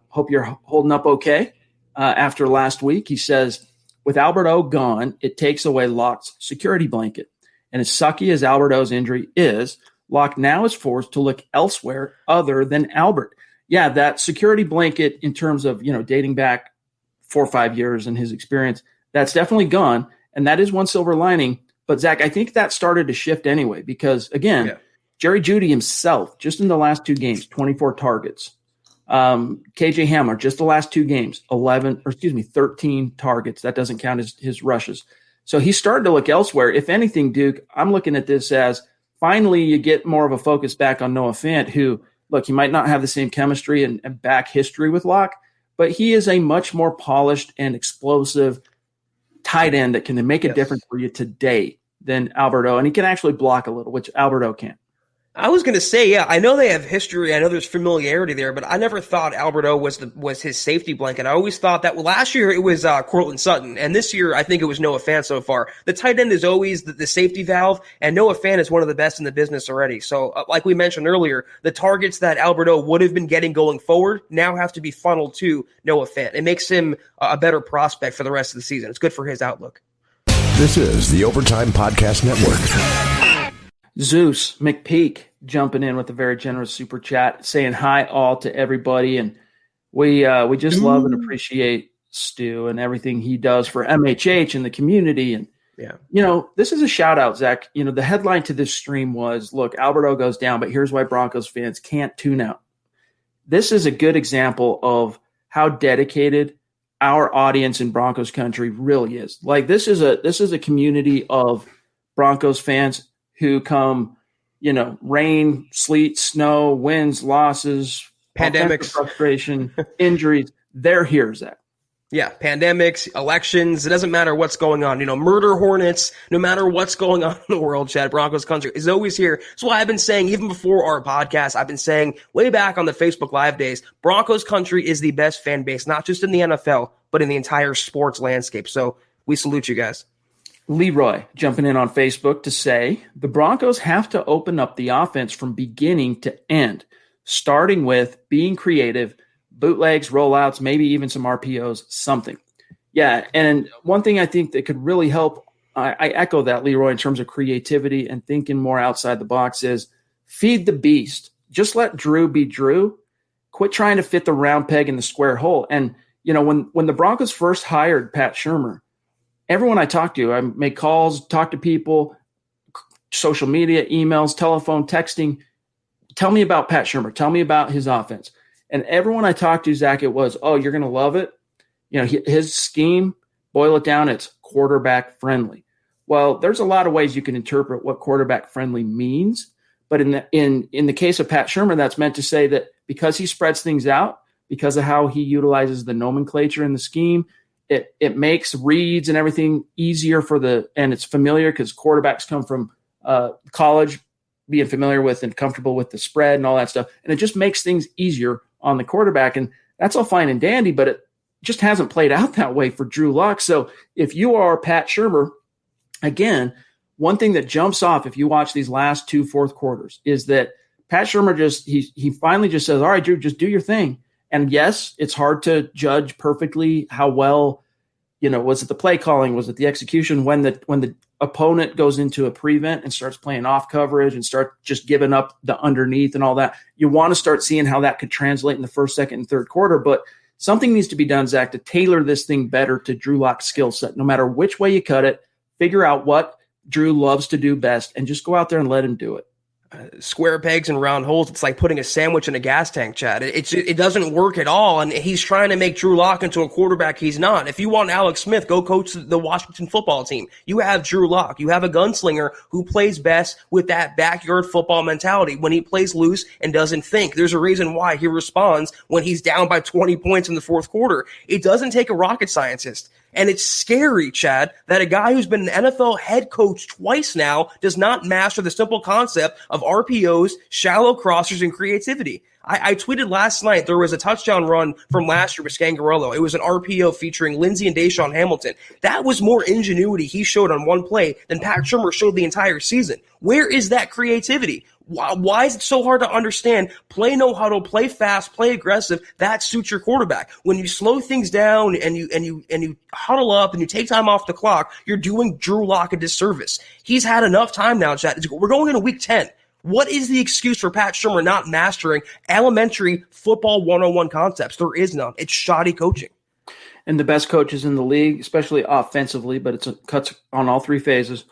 [SPEAKER 2] Hope you're holding up okay after last week. He says, with Albert O gone, it takes away Locke's security blanket. And as sucky as Albert O's injury is, Locke now is forced to look elsewhere other than Albert. Yeah, that security blanket in terms of, dating back 4 or 5 years and his experience, that's definitely gone. And that is one silver lining. But, Zach, I think that started to shift anyway because, again, Jerry Jeudy himself, just in the last 2 games, 24 targets. KJ Hamler, just the last 2 games, 13 targets. That doesn't count as his rushes. So he started to look elsewhere. If anything, Duke, I'm looking at this as finally you get more of a focus back on Noah Fant, who, look, he might not have the same chemistry and back history with Locke, but he is a much more polished and explosive tight end that can make a difference for you today than Albert O. And he can actually block a little, which Albert O can't.
[SPEAKER 3] I was going to say, yeah, I know they have history. I know there's familiarity there, but I never thought Alberto was his safety blanket. I always thought that last year it was Courtland Sutton, and this year I think it was Noah Fant so far. The tight end is always the safety valve, and Noah Fant is one of the best in the business already. So, like we mentioned earlier, the targets that Alberto would have been getting going forward now have to be funneled to Noah Fant. It makes him a better prospect for the rest of the season. It's good for his outlook.
[SPEAKER 4] This is the Overtime Podcast Network.
[SPEAKER 2] Zeus McPeak jumping in with a very generous super chat, saying hi all to everybody, and we just love and appreciate Stu and everything he does for MHH and the community. And this is a shout out, Zach. The headline to this stream was, "Look, Alberto goes down, but here's why Broncos fans can't tune out." This is a good example of how dedicated our audience in Broncos country really is. Like this is a community of Broncos fans who come, rain, sleet, snow, wins, losses,
[SPEAKER 3] pandemics,
[SPEAKER 2] frustration, injuries. They're here, Zach.
[SPEAKER 3] Yeah, pandemics, elections, it doesn't matter what's going on. Murder hornets, no matter what's going on in the world, Chad, Broncos country is always here. That's why I've been saying, even before our podcast, I've been saying way back on the Facebook Live days, Broncos country is the best fan base, not just in the NFL, but in the entire sports landscape. So we salute you guys.
[SPEAKER 2] Leroy jumping in on Facebook to say, the Broncos have to open up the offense from beginning to end, starting with being creative, bootlegs, rollouts, maybe even some RPOs, something. Yeah, and one thing I think that could really help, I echo that, Leroy, in terms of creativity and thinking more outside the box, is feed the beast. Just let Drew be Drew. Quit trying to fit the round peg in the square hole. And, when the Broncos first hired Pat Shurmur, everyone I talked to, I make calls, talk to people, social media, emails, telephone, texting. Tell me about Pat Shurmur. Tell me about his offense. And everyone I talked to, Zach, it was, oh, you're going to love it. His scheme, boil it down, it's quarterback friendly. Well, there's a lot of ways you can interpret what quarterback friendly means. But in the case of Pat Shurmur, that's meant to say that because he spreads things out, because of how he utilizes the nomenclature in the scheme, it makes reads and everything easier and it's familiar because quarterbacks come from college being familiar with and comfortable with the spread and all that stuff. And it just makes things easier on the quarterback. And that's all fine and dandy, but it just hasn't played out that way for Drew Lock. So if you are Pat Shurmur, again, one thing that jumps off if you watch these last two fourth quarters is that Pat Shurmur he finally just says, all right, Drew, just do your thing. And yes, it's hard to judge perfectly how well, was it the play calling? Was it the execution when the opponent goes into a prevent and starts playing off coverage and start just giving up the underneath and all that? You want to start seeing how that could translate in the first, second, and third quarter. But something needs to be done, Zach, to tailor this thing better to Drew Lock's skill set. No matter which way you cut it, figure out what Drew loves to do best and just go out there and let him do it.
[SPEAKER 3] Square pegs and round holes. It's like putting a sandwich in a gas tank, Chad. It doesn't work at all. And he's trying to make Drew Lock into a quarterback he's not. If you want Alex Smith, go coach the Washington football team. You have Drew Lock. You have a gunslinger who plays best with that backyard football mentality. When he plays loose and doesn't think, there's a reason why he responds when he's down by 20 points in the fourth quarter. It doesn't take a rocket scientist. And it's scary, Chad, that a guy who's been an NFL head coach twice now does not master the simple concept of RPOs, shallow crossers, and creativity. I tweeted last night there was a touchdown run from last year with Scangarello. It was an RPO featuring Lindsey and Deshaun Hamilton. That was more ingenuity he showed on one play than Pat Shurmur showed the entire season. Where is that creativity? Why is it so hard to understand? Play no huddle, play fast, play aggressive. That suits your quarterback. When you slow things down and you huddle up and you take time off the clock, you're doing Drew Lock a disservice. He's had enough time now, Chad. We're going into week 10. What is the excuse for Pat Shurmur not mastering elementary football 101 concepts? There is none. It's shoddy coaching.
[SPEAKER 2] And the best coaches in the league, especially offensively, but it cuts on all three phases,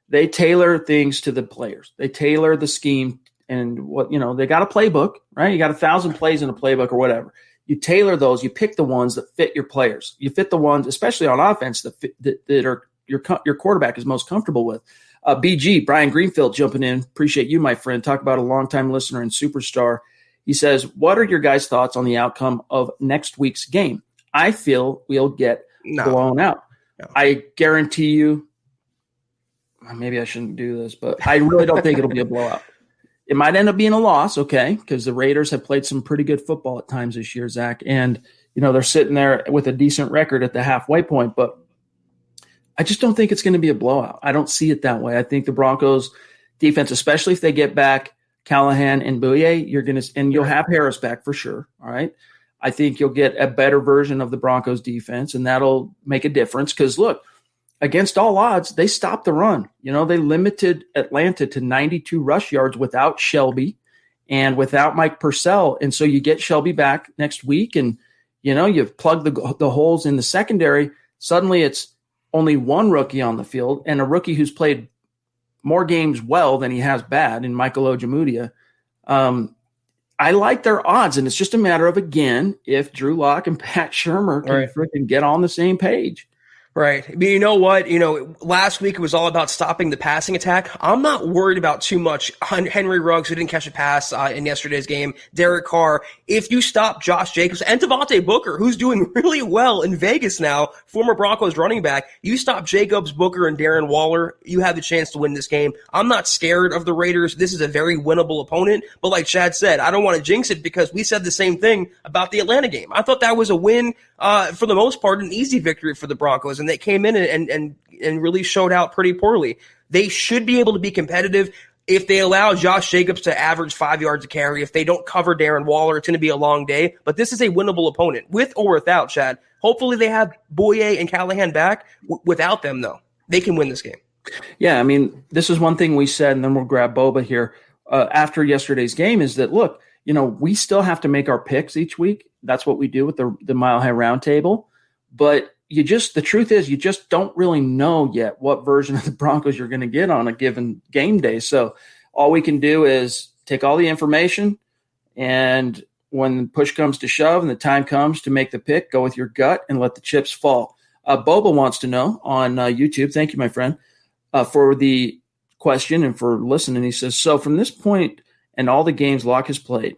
[SPEAKER 2] they tailor things to the players. They tailor the scheme and they got a playbook, right? You got 1,000 plays in a playbook or whatever. You tailor those. You pick the ones that fit your players. You fit the ones, especially on offense, that are your quarterback is most comfortable with. BG, Brian Greenfield jumping in. Appreciate you, my friend. Talk about a longtime listener and superstar. He says, what are your guys' thoughts on the outcome of next week's game? I feel we'll get blown out. No. I guarantee you, maybe I shouldn't do this, but I really don't think it'll be a blowout. It might end up being a loss, okay, because the Raiders have played some pretty good football at times this year, Zach. And, they're sitting there with a decent record at the halfway point. But I just don't think it's going to be a blowout. I don't see it that way. I think the Broncos defense, especially if they get back Callahan and Bouye, you'll have Harris back for sure, all right? I think you'll get a better version of the Broncos defense, and that'll make a difference because, look, against all odds, they stopped the run. They limited Atlanta to 92 rush yards without Shelby and without Mike Purcell. And so you get Shelby back next week and, you've plugged the holes in the secondary. Suddenly it's only one rookie on the field and a rookie who's played more games well than he has bad in Michael Ojemudia. I like their odds, and it's just a matter of, again, if Drew Lock and Pat Shurmur can freaking get on the same page.
[SPEAKER 3] Right. But you know what? Last week it was all about stopping the passing attack. I'm not worried about too much Henry Ruggs, who didn't catch a pass in yesterday's game, Derek Carr. If you stop Josh Jacobs and Devontae Booker, who's doing really well in Vegas now, former Broncos running back, you stop Jacobs, Booker, and Darren Waller, you have the chance to win this game. I'm not scared of the Raiders. This is a very winnable opponent. But like Chad said, I don't want to jinx it because we said the same thing about the Atlanta game. I thought that was a win, for the most part, an easy victory for the Broncos, and they came in and really showed out pretty poorly. They should be able to be competitive if they allow Josh Jacobs to average 5 yards a carry. If they don't cover Darren Waller, it's going to be a long day. But this is a winnable opponent, with or without Chad. Hopefully they have Bouye and Callahan back. Without them, though, they can win this game.
[SPEAKER 2] Yeah, I mean, this is one thing we said, and then we'll grab Boba here after yesterday's game, is that, look, we still have to make our picks each week. That's what we do with the Mile High Roundtable. But the truth is, you just don't really know yet what version of the Broncos you're going to get on a given game day. So all we can do is take all the information, and when push comes to shove and the time comes to make the pick, go with your gut and let the chips fall. Boba wants to know on YouTube, thank you, my friend, for the question and for listening. He says, so from this point and all the games Locke has played,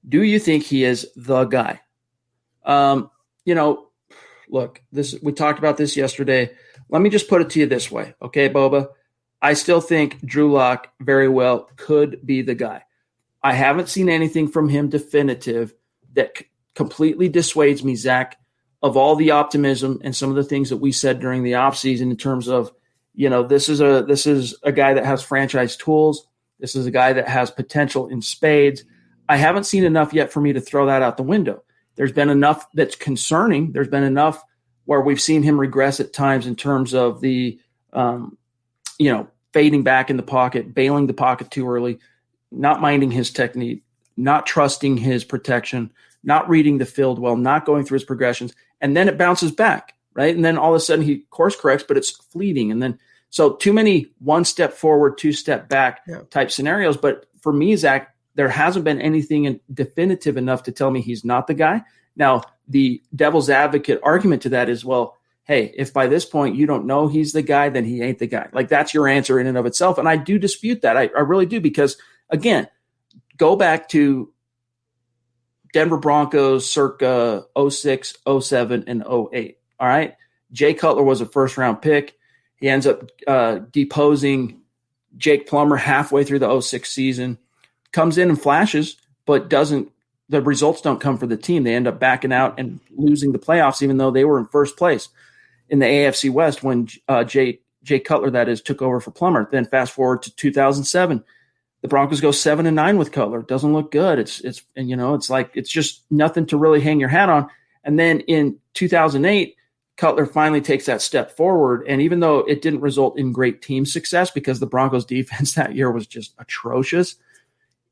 [SPEAKER 2] do you think he is the guy? Look, we talked about this yesterday. Let me just put it to you this way, okay, Boba? I still think Drew Lock very well could be the guy. I haven't seen anything from him definitive that completely dissuades me, Zach, of all the optimism and some of the things that we said during the offseason in terms of, this is a guy that has franchise tools. This is a guy that has potential in spades. I haven't seen enough yet for me to throw that out the window. There's been enough that's concerning. There's been enough where we've seen him regress at times in terms of the, fading back in the pocket, bailing the pocket too early, not minding his technique, not trusting his protection, not reading the field well, not going through his progressions. And then it bounces back, right? And then all of a sudden he course corrects, but it's fleeting. And then, so too many 1 step forward, 2 step back type scenarios. But for me, Zach, there hasn't been anything definitive enough to tell me he's not the guy. Now, the devil's advocate argument to that is, well, hey, if by this point you don't know he's the guy, then he ain't the guy. Like, that's your answer in and of itself. And I do dispute that. I really do, because, again, go back to Denver Broncos circa 06, 07, and 08. All right? Jay Cutler was a first-round pick. He ends up deposing Jake Plummer halfway through the 06 season. Comes in and flashes, but the results don't come for the team. They end up backing out and losing the playoffs, even though they were in first place in the AFC West when Jay Cutler, that is, took over for Plummer. Then fast forward to 2007, the Broncos go 7-9 with Cutler. It doesn't look good. It's just nothing to really hang your hat on. And then in 2008, Cutler finally takes that step forward. And even though it didn't result in great team success because the Broncos defense that year was just atrocious,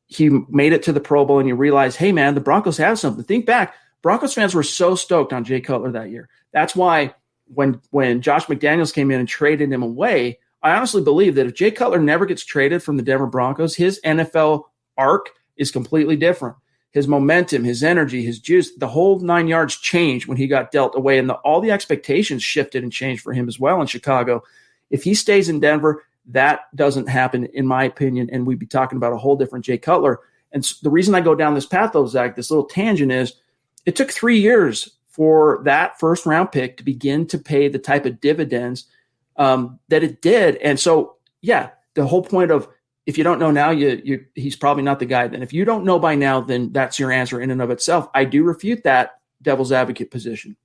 [SPEAKER 2] he made it to the Pro Bowl, and you realize, hey, man, the Broncos have something. Think back. Broncos fans were so stoked on Jay Cutler that year. That's why when Josh McDaniels came in and traded him away, I honestly believe that if Jay Cutler never gets traded from the Denver Broncos, his NFL arc is completely different. His momentum, his energy, his juice, the whole 9 yards changed when he got dealt away, and all the expectations shifted and changed for him as well in Chicago. If he stays in Denver, that doesn't happen, in my opinion, and we'd be talking about a whole different Jay Cutler. And the reason I go down this path, though, Zach, this little tangent, is it took 3 years for that first-round pick to begin to pay the type of dividends that it did. And so, yeah, the whole point of if you don't know now, he's probably not the guy. Then if you don't know by now, then that's your answer in and of itself. I do refute that devil's advocate position.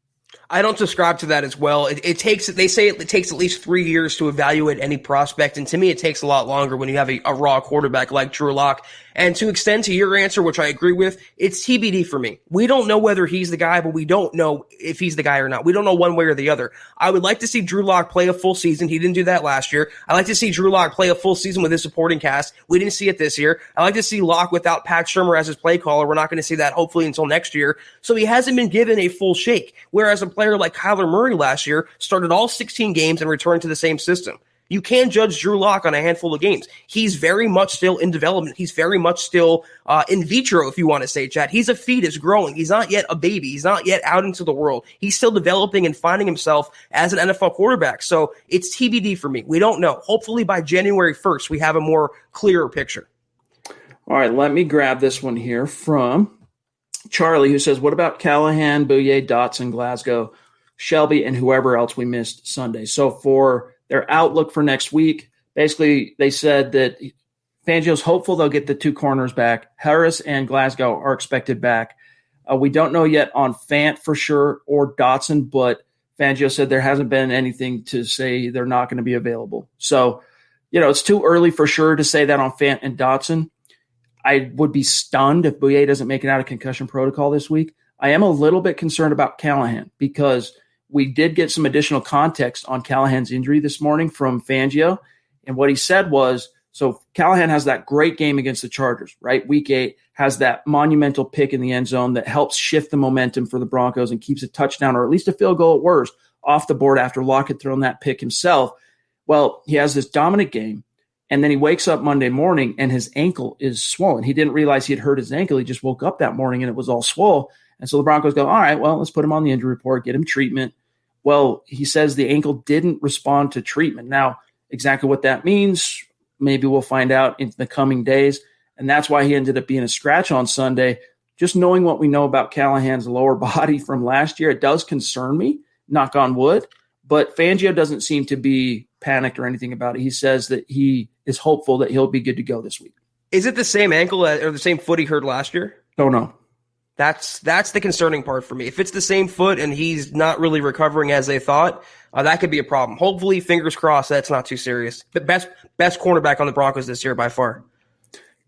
[SPEAKER 3] I don't subscribe to that as well. They say it takes at least 3 years to evaluate any prospect. And to me, it takes a lot longer when you have a raw quarterback like Drew Lock. And to extend to your answer, which I agree with, it's TBD for me. We don't know whether he's the guy, but we don't know if he's the guy or not. We don't know one way or the other. I would like to see Drew Lock play a full season. He didn't do that last year. I like to see Drew Lock play a full season with his supporting cast. We didn't see it this year. I like to see Lock without Pat Shurmur as his play caller. We're not going to see that hopefully until next year. So he hasn't been given a full shake. Whereas a player like Kyler Murray last year started all 16 games and returned to the same system. You can't judge Drew Lock on a handful of games. He's very much still in development. He's very much still in vitro, if you want to say, Chad. He's a fetus growing. He's not yet a baby. He's not yet out into the world. He's still developing and finding himself as an NFL quarterback. So it's TBD for me. We don't know. Hopefully by January 1st, we have a more clearer picture.
[SPEAKER 2] All right, let me grab this one here from Charlie, who says, what about Callahan, Bouye, Dotson, Glasgow, Shelby, and whoever else we missed Sunday? So for their outlook for next week, basically they said that Fangio's hopeful they'll get the two corners back. Harris and Glasgow are expected back. We don't know yet on Fant for sure or Dotson, but Fangio said there hasn't been anything to say they're not going to be available. So, it's too early for sure to say that on Fant and Dotson. I would be stunned if Bouye doesn't make it out of concussion protocol this week. I am a little bit concerned about Callahan because we did get some additional context on Callahan's injury this morning from Fangio. And what he said was, so Callahan has that great game against the Chargers, right? Week 8 has that monumental pick in the end zone that helps shift the momentum for the Broncos and keeps a touchdown or at least a field goal at worst off the board after Locke had thrown that pick himself. Well, he has this dominant game. And then he wakes up Monday morning and his ankle is swollen. He didn't realize he had hurt his ankle. He just woke up that morning and it was all swole. And so the Broncos go, all right, well, let's put him on the injury report, get him treatment. Well, he says the ankle didn't respond to treatment. Now, exactly what that means, maybe we'll find out in the coming days. And that's why he ended up being a scratch on Sunday. Just knowing what we know about Callahan's lower body from last year, it does concern me, knock on wood. But Fangio doesn't seem to be panicked or anything about it. He says that he is hopeful that he'll be good to go this week.
[SPEAKER 3] Is it the same ankle or the same foot he hurt last year?
[SPEAKER 2] Don't know.
[SPEAKER 3] That's the concerning part for me. If it's the same foot and he's not really recovering as they thought, that could be a problem. Hopefully, fingers crossed, that's not too serious. But best cornerback on the Broncos this year by far.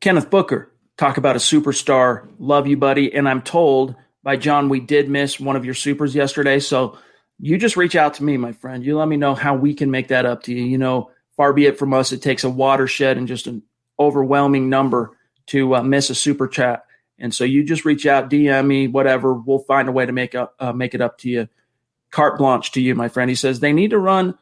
[SPEAKER 2] Kenneth Booker, talk about a superstar. Love you, buddy. And I'm told by John we did miss one of your supers yesterday. So you just reach out to me, my friend. You let me know how we can make that up to you. Far be it from us. It takes a watershed and just an overwhelming number to miss a super chat. And so you just reach out, DM me, whatever. We'll find a way to make it up to you. Carte blanche to you, my friend. He says they need to run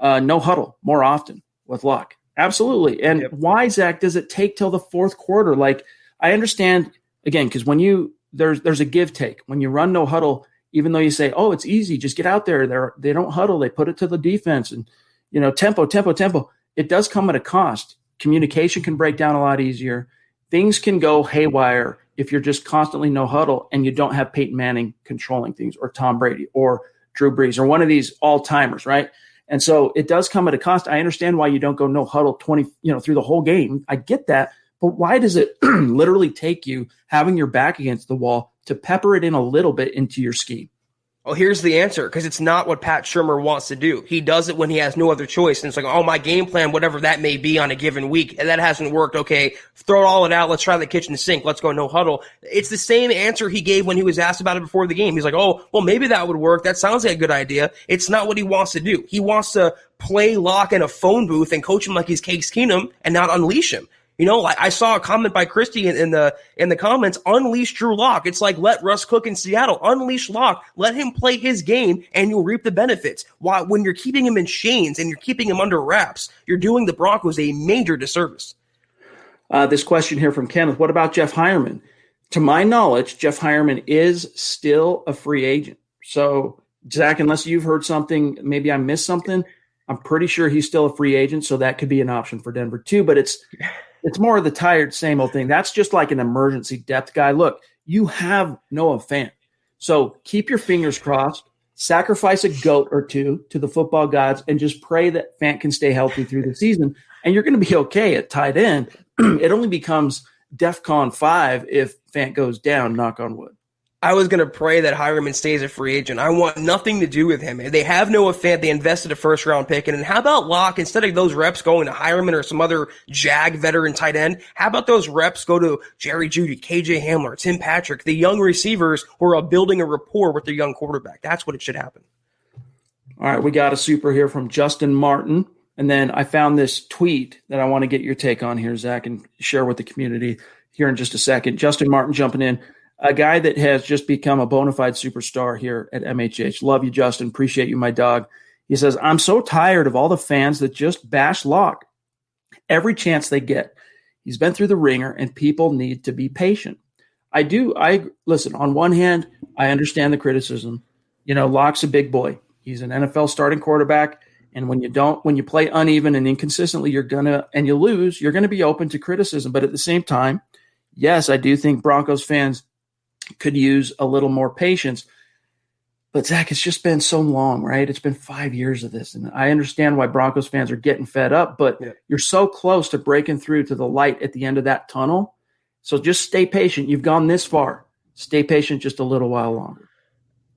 [SPEAKER 2] no huddle more often with Locke. Absolutely. And why, Zach, does it take till the fourth quarter? Like, I understand, again, because when there's a give take. When you run no huddle, even though you say, oh, it's easy, just get out there. They don't huddle. They put it to the defense and, tempo. It does come at a cost. Communication can break down a lot easier. Things can go haywire if you're just constantly no huddle and you don't have Peyton Manning controlling things or Tom Brady or Drew Brees or one of these all-timers, right? And so it does come at a cost. I understand why you don't go no huddle 20, through the whole game. I get that. But why does it literally take you having your back against the wall to pepper it in a little bit into your scheme?
[SPEAKER 3] Well, here's the answer, because it's not what Pat Shurmur wants to do. He does it when he has no other choice. And it's like, oh, my game plan, whatever that may be on a given week, and that hasn't worked. Okay, throw all it out. Let's try the kitchen sink. Let's go no huddle. It's the same answer he gave when he was asked about it before the game. He's like, oh, well, maybe that would work. That sounds like a good idea. It's not what he wants to do. He wants to play Locke in a phone booth and coach him like he's Case Keenum and not unleash him. I saw a comment by Christy in the comments, unleash Drew Lock. It's like, let Russ cook in Seattle. Unleash Lock. Let him play his game, and you'll reap the benefits. While when you're keeping him in chains and you're keeping him under wraps, you're doing the Broncos a major disservice.
[SPEAKER 2] This question here from Kenneth, what about Jeff Hireman? To my knowledge, Jeff Hireman is still a free agent. So, Zach, unless you've heard something, maybe I missed something, I'm pretty sure he's still a free agent, so that could be an option for Denver too, but it's more of the tired, same old thing. That's just like an emergency depth guy. Look, you have Noah Fant. So keep your fingers crossed, sacrifice a goat or two to the football gods, and just pray that Fant can stay healthy through the season. and you're going to be okay at tight end. It only becomes DEFCON 5 if Fant goes down, knock on wood.
[SPEAKER 3] I was going to pray that Hireman stays a free agent. I want nothing to do with him. They have Noah Fant. They invested a first-round pick. And how about Locke, instead of those reps going to Hireman or some other Jag veteran tight end, how about those reps go to Jerry Jeudy, KJ Hamler, Tim Patrick, the young receivers who are building a rapport with their young quarterback? That's what it should happen.
[SPEAKER 2] All right, we got a super here from Justin Martin. And then I found this tweet that I want to get your take on here, Zach, and share with the community here in just a second. Justin Martin jumping in. A guy that has just become a bona fide superstar here at MHH. Love you, Justin. Appreciate you, my dog. He says, I'm so tired of all the fans that just bash Locke every chance they get. He's been through the ringer, and people need to be patient. I listen, on one hand, I understand the criticism. You know, Locke's a big boy. He's an NFL starting quarterback. And when you play uneven and inconsistently, and you lose, you're going to be open to criticism. But at the same time, yes, I do think Broncos fans could use a little more patience. But Zach, it's just been so long, right? It's been 5 years of this. And I understand why Broncos fans are getting fed up, but You're so close to breaking through to the light at the end of that tunnel. So just stay patient. You've gone this far. Stay patient just a little while longer.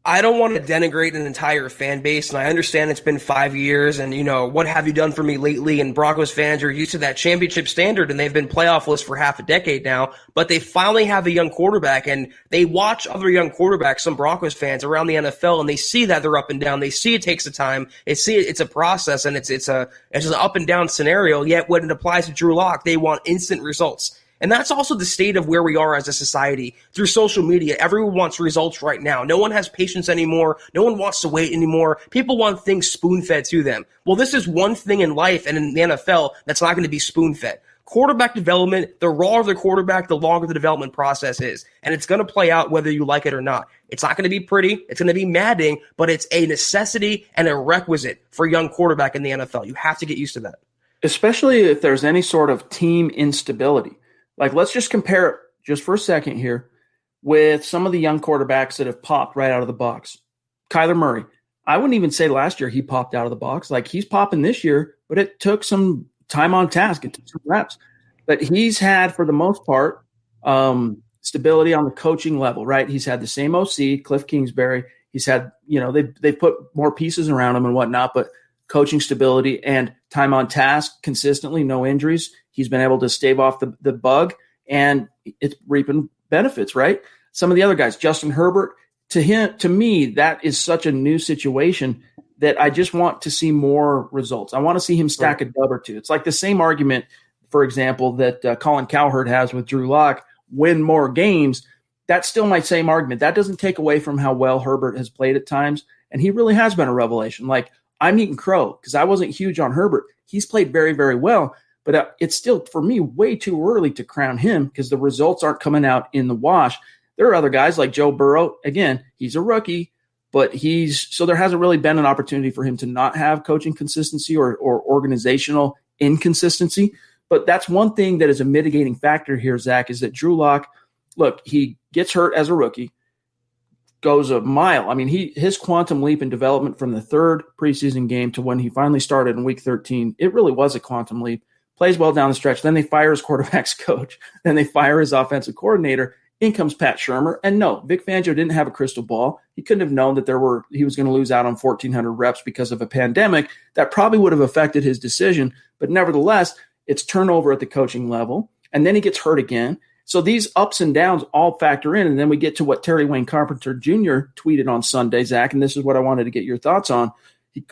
[SPEAKER 3] I don't want to denigrate an entire fan base, and I understand it's been 5 years, and, what have you done for me lately? And Broncos fans are used to that championship standard, and they've been playoff-less for half a decade now, but they finally have a young quarterback, and they watch other young quarterbacks, some Broncos fans around the NFL, and they see that they're up and down. They see it takes the time. They see it's a process, and it's just an up and down scenario, yet when it applies to Drew Lock, they want instant results. And that's also the state of where we are as a society. Through social media, everyone wants results right now. No one has patience anymore. No one wants to wait anymore. People want things spoon-fed to them. Well, this is one thing in life and in the NFL that's not going to be spoon-fed. Quarterback development, the rawer the quarterback, the longer the development process is. And it's going to play out whether you like it or not. It's not going to be pretty. It's going to be maddening, but it's a necessity and a requisite for a young quarterback in the NFL. You have to get used to that.
[SPEAKER 2] Especially if there's any sort of team instability. Like, let's just compare it just for a second here with some of the young quarterbacks that have popped right out of the box. Kyler Murray. I wouldn't even say last year he popped out of the box. Like, he's popping this year, but it took some time on task. It took some reps. But he's had, for the most part, stability on the coaching level, right? He's had the same OC, Cliff Kingsbury. He's had, they've put more pieces around him and whatnot, but coaching stability and time on task consistently, no injuries. He's been able to stave off the bug, and it's reaping benefits, right? Some of the other guys, Justin Herbert, to me, that is such a new situation that I just want to see more results. I want to see him stack a dub or two. It's like the same argument, for example, that Colin Cowherd has with Drew Lock, win more games. That's still my same argument. That doesn't take away from how well Herbert has played at times, and he really has been a revelation. Like, I'm eating crow because I wasn't huge on Herbert. He's played very, very well. But it's still, for me, way too early to crown him because the results aren't coming out in the wash. There are other guys like Joe Burrow. Again, he's a rookie, but so there hasn't really been an opportunity for him to not have coaching consistency or organizational inconsistency. But that's one thing that is a mitigating factor here, Zach, is that Drew Lock, look, he gets hurt as a rookie, goes a mile. I mean, his quantum leap in development from the third preseason game to when he finally started in week 13, it really was a quantum leap. Plays well down the stretch. Then they fire his quarterback's coach. Then they fire his offensive coordinator. In comes Pat Shurmur. And no, Vic Fangio didn't have a crystal ball. He couldn't have known that he was going to lose out on 1,400 reps because of a pandemic. That probably would have affected his decision. But nevertheless, it's turnover at the coaching level. And then he gets hurt again. So these ups and downs all factor in. And then we get to what Terry Wayne Carpenter Jr. tweeted on Sunday, Zach. And this is what I wanted to get your thoughts on.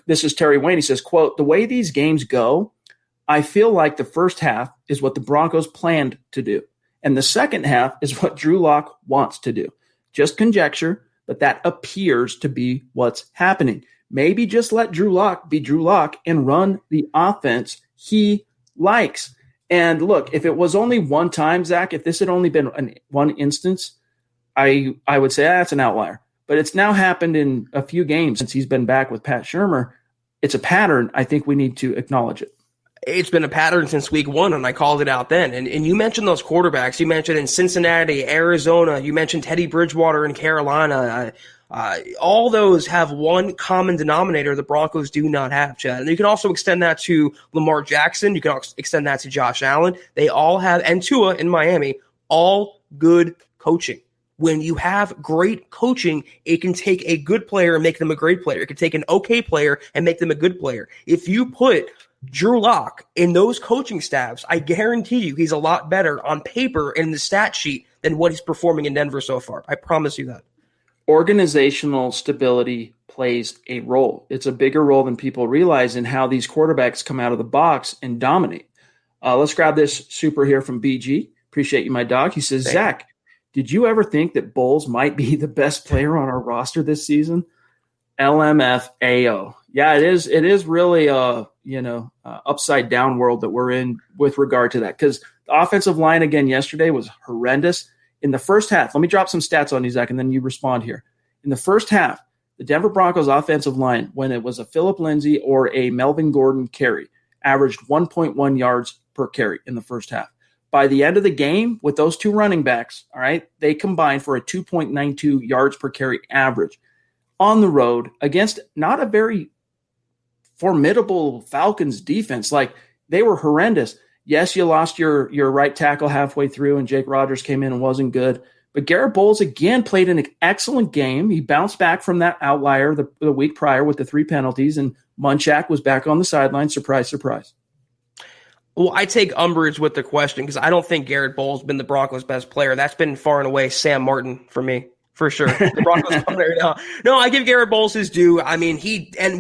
[SPEAKER 2] This is Terry Wayne. He says, quote, "The way these games go, I feel like the first half is what the Broncos planned to do, and the second half is what Drew Lock wants to do. Just conjecture, but that appears to be what's happening. Maybe just let Drew Lock be Drew Lock and run the offense he likes." And look, if it was only one time, Zach, if this had only been one instance, I would say that's an outlier. But it's now happened in a few games since he's been back with Pat Shurmur. It's a pattern. I think we need to acknowledge it.
[SPEAKER 3] It's been a pattern since week one, and I called it out then. And you mentioned those quarterbacks. You mentioned in Cincinnati, Arizona. You mentioned Teddy Bridgewater in Carolina. All those have one common denominator the Broncos do not have, Chad. And you can also extend that to Lamar Jackson. You can also extend that to Josh Allen. They all have, and Tua in Miami, all good coaching. When you have great coaching, it can take a good player and make them a great player. It can take an okay player and make them a good player. If you put Drew Lock in those coaching staffs, I guarantee you he's a lot better on paper and in the stat sheet than what he's performing in Denver so far. I promise you that.
[SPEAKER 2] Organizational stability plays a role. It's a bigger role than people realize in how these quarterbacks come out of the box and dominate. Let's grab this super here from BG. Appreciate you, my dog. He says, Zach, did you ever think that Bowles might be the best player on our roster this season? LMFAO. Yeah, it is. It is really upside down world that we're in with regard to that, because the offensive line again yesterday was horrendous. In the first half, let me drop some stats on you, Zach, and then you respond here. In the first half, the Denver Broncos offensive line, when it was a Phillip Lindsay or a Melvin Gordon carry, averaged 1.1 yards per carry in the first half. By the end of the game, with those two running backs, all right, they combined for a 2.92 yards per carry average on the road against not a very formidable Falcons defense. Like, they were horrendous. Yes, you lost your right tackle halfway through, and Jake Rogers came in and wasn't good. But Garrett Bowles, again, played an excellent game. He bounced back from that outlier the week prior with the 3 penalties, and Munchak was back on the sideline. Surprise, surprise.
[SPEAKER 3] Well, I take umbrage with the question because I don't think Garrett Bowles has been the Broncos' best player. That's been far and away Sam Martin for me, for sure. The Broncos player now. No, I give Garrett Bowles his due. I mean,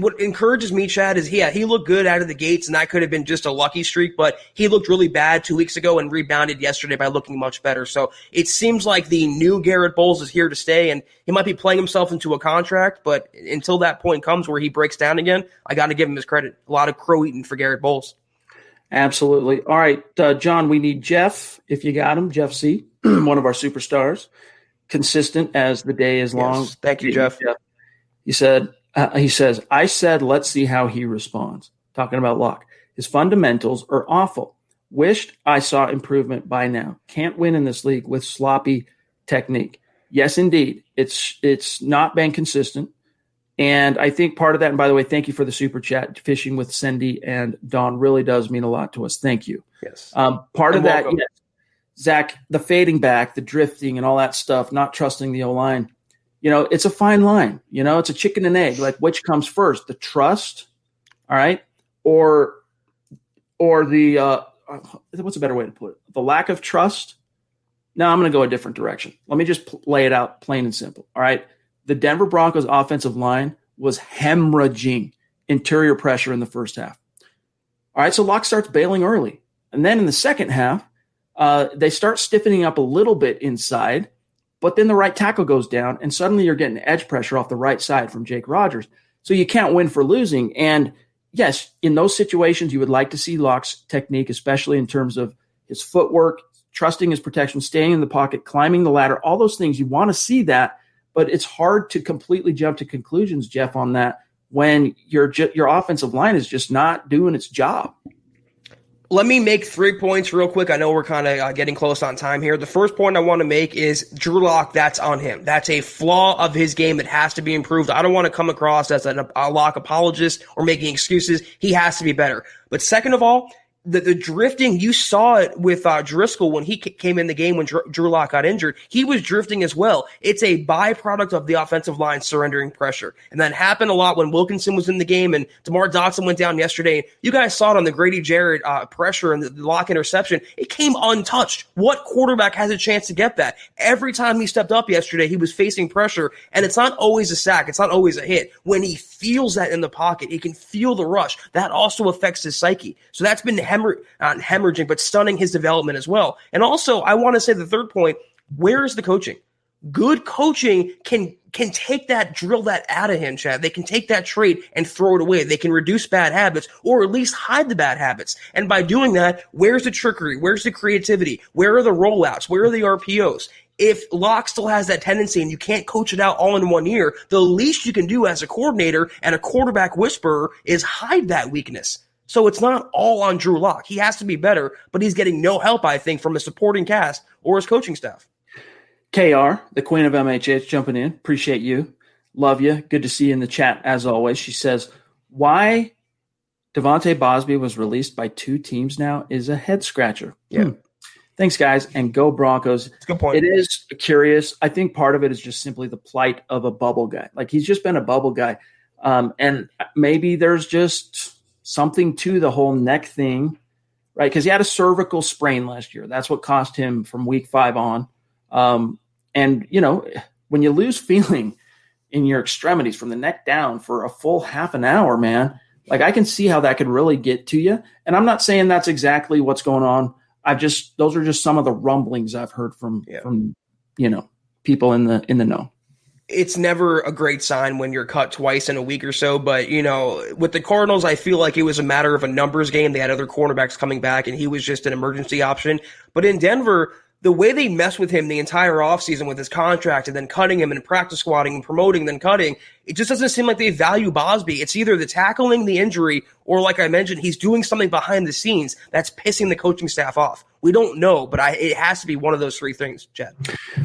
[SPEAKER 3] what encourages me, Chad, is he looked good out of the gates, and that could have been just a lucky streak, but he looked really bad 2 weeks ago and rebounded yesterday by looking much better. So it seems like the new Garrett Bowles is here to stay, and he might be playing himself into a contract, but until that point comes where he breaks down again, I got to give him his credit. A lot of crow eating for Garrett Bowles.
[SPEAKER 2] Absolutely. All right, John, we need Jeff, if you got him, Jeff C., one of our superstars, consistent as the day is long.
[SPEAKER 3] Yes. Thank you, Jeff.
[SPEAKER 2] He says, I said, let's see how he responds. Talking about Locke. His fundamentals are awful. Wished I saw improvement by now. Can't win in this league with sloppy technique. Yes, indeed. It's not been consistent. And I think part of that, and by the way, thank you for the super chat. Fishing with Cindy and Dawn really does mean a lot to us. Thank you.
[SPEAKER 3] Yes.
[SPEAKER 2] Part of that, yes, Zach, the fading back, the drifting and all that stuff, not trusting the O-line, it's a fine line. It's a chicken and egg. Like, which comes first, the trust, all right, or the what's a better way to put it? The lack of trust? No, I'm going to go a different direction. Let me just lay it out plain and simple, all right? The Denver Broncos offensive line was hemorrhaging interior pressure in the first half. All right, so Locke starts bailing early. And then in the second half, they start stiffening up a little bit inside, but then the right tackle goes down, and suddenly you're getting edge pressure off the right side from Jake Rogers. So you can't win for losing. And yes, in those situations, you would like to see Locke's technique, especially in terms of his footwork, trusting his protection, staying in the pocket, climbing the ladder, all those things. You want to see that. But it's hard to completely jump to conclusions, Jeff, on that when your offensive line is just not doing its job.
[SPEAKER 3] Let me make 3 points real quick. I know we're kind of getting close on time here. The first point I want to make is Drew Lock, that's on him. That's a flaw of his game that has to be improved. I don't want to come across as a Lock apologist or making excuses. He has to be better. But second of all, the drifting, you saw it with Driscoll when he came in the game when Drew Lock got injured. He was drifting as well. It's a byproduct of the offensive line surrendering pressure. And that happened a lot when Wilkinson was in the game and DeMar Dotson went down yesterday. You guys saw it on the Grady Jarrett pressure and the Lock interception. It came untouched. What quarterback has a chance to get that? Every time he stepped up yesterday, he was facing pressure, and it's not always a sack. It's not always a hit. When he feels that in the pocket, he can feel the rush. That also affects his psyche. So that's been not hemorrhaging, but stunning his development as well. And also, I want to say the third point, where is the coaching? Good coaching can take that, drill that out of him, Chad. They can take that trait and throw it away. They can reduce bad habits or at least hide the bad habits. And by doing that, where's the trickery? Where's the creativity? Where are the rollouts? Where are the RPOs? If Locke still has that tendency and you can't coach it out all in 1 year, the least you can do as a coordinator and a quarterback whisperer is hide that weakness. So it's not all on Drew Lock. He has to be better, but he's getting no help, I think, from his supporting cast or his coaching staff.
[SPEAKER 2] KR, the queen of MHH, jumping in. Appreciate you. love you. Good to see you in the chat as always. She says, why Devontae Bosby was released by 2 teams now is a head scratcher.
[SPEAKER 3] Yeah.
[SPEAKER 2] Thanks, guys, and go Broncos.
[SPEAKER 3] That's a good point.
[SPEAKER 2] It is curious. I think part of it is just simply the plight of a bubble guy. Like, he's just been a bubble guy. And maybe there's just something to the whole neck thing, right? Because he had a cervical sprain last year. That's what cost him from week 5 on. And, when you lose feeling in your extremities from the neck down for a full half an hour, man, like, I can see how that could really get to you. And I'm not saying that's exactly what's going on. Those are just some of the rumblings I've heard from people in the know.
[SPEAKER 3] It's never a great sign when you're cut twice in a week or so, but with the Cardinals, I feel like it was a matter of a numbers game. They had other cornerbacks coming back, and he was just an emergency option. But in Denver, the way they messed with him the entire offseason with his contract and then cutting him and practice squatting and promoting, then cutting, it just doesn't seem like they value Bosby. It's either the tackling, the injury, or like I mentioned, he's doing something behind the scenes that's pissing the coaching staff off. We don't know, but it has to be one of those 3 things, Chad.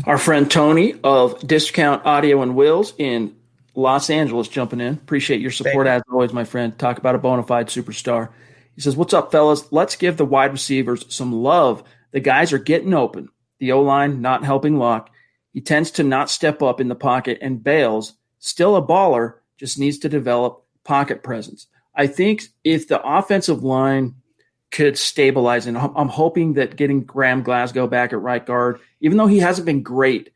[SPEAKER 2] Our friend Tony of Discount Audio and Wheels in Los Angeles jumping in. Appreciate your support as always, my friend. Talk about a bona fide superstar. He says, what's up, fellas? Let's give the wide receivers some love. The guys are getting open. The O-line not helping Locke. He tends to not step up in the pocket and bails. Still a baller, just needs to develop pocket presence. I think if the offensive line could stabilize, and I'm hoping that getting Graham Glasgow back at right guard, even though he hasn't been great,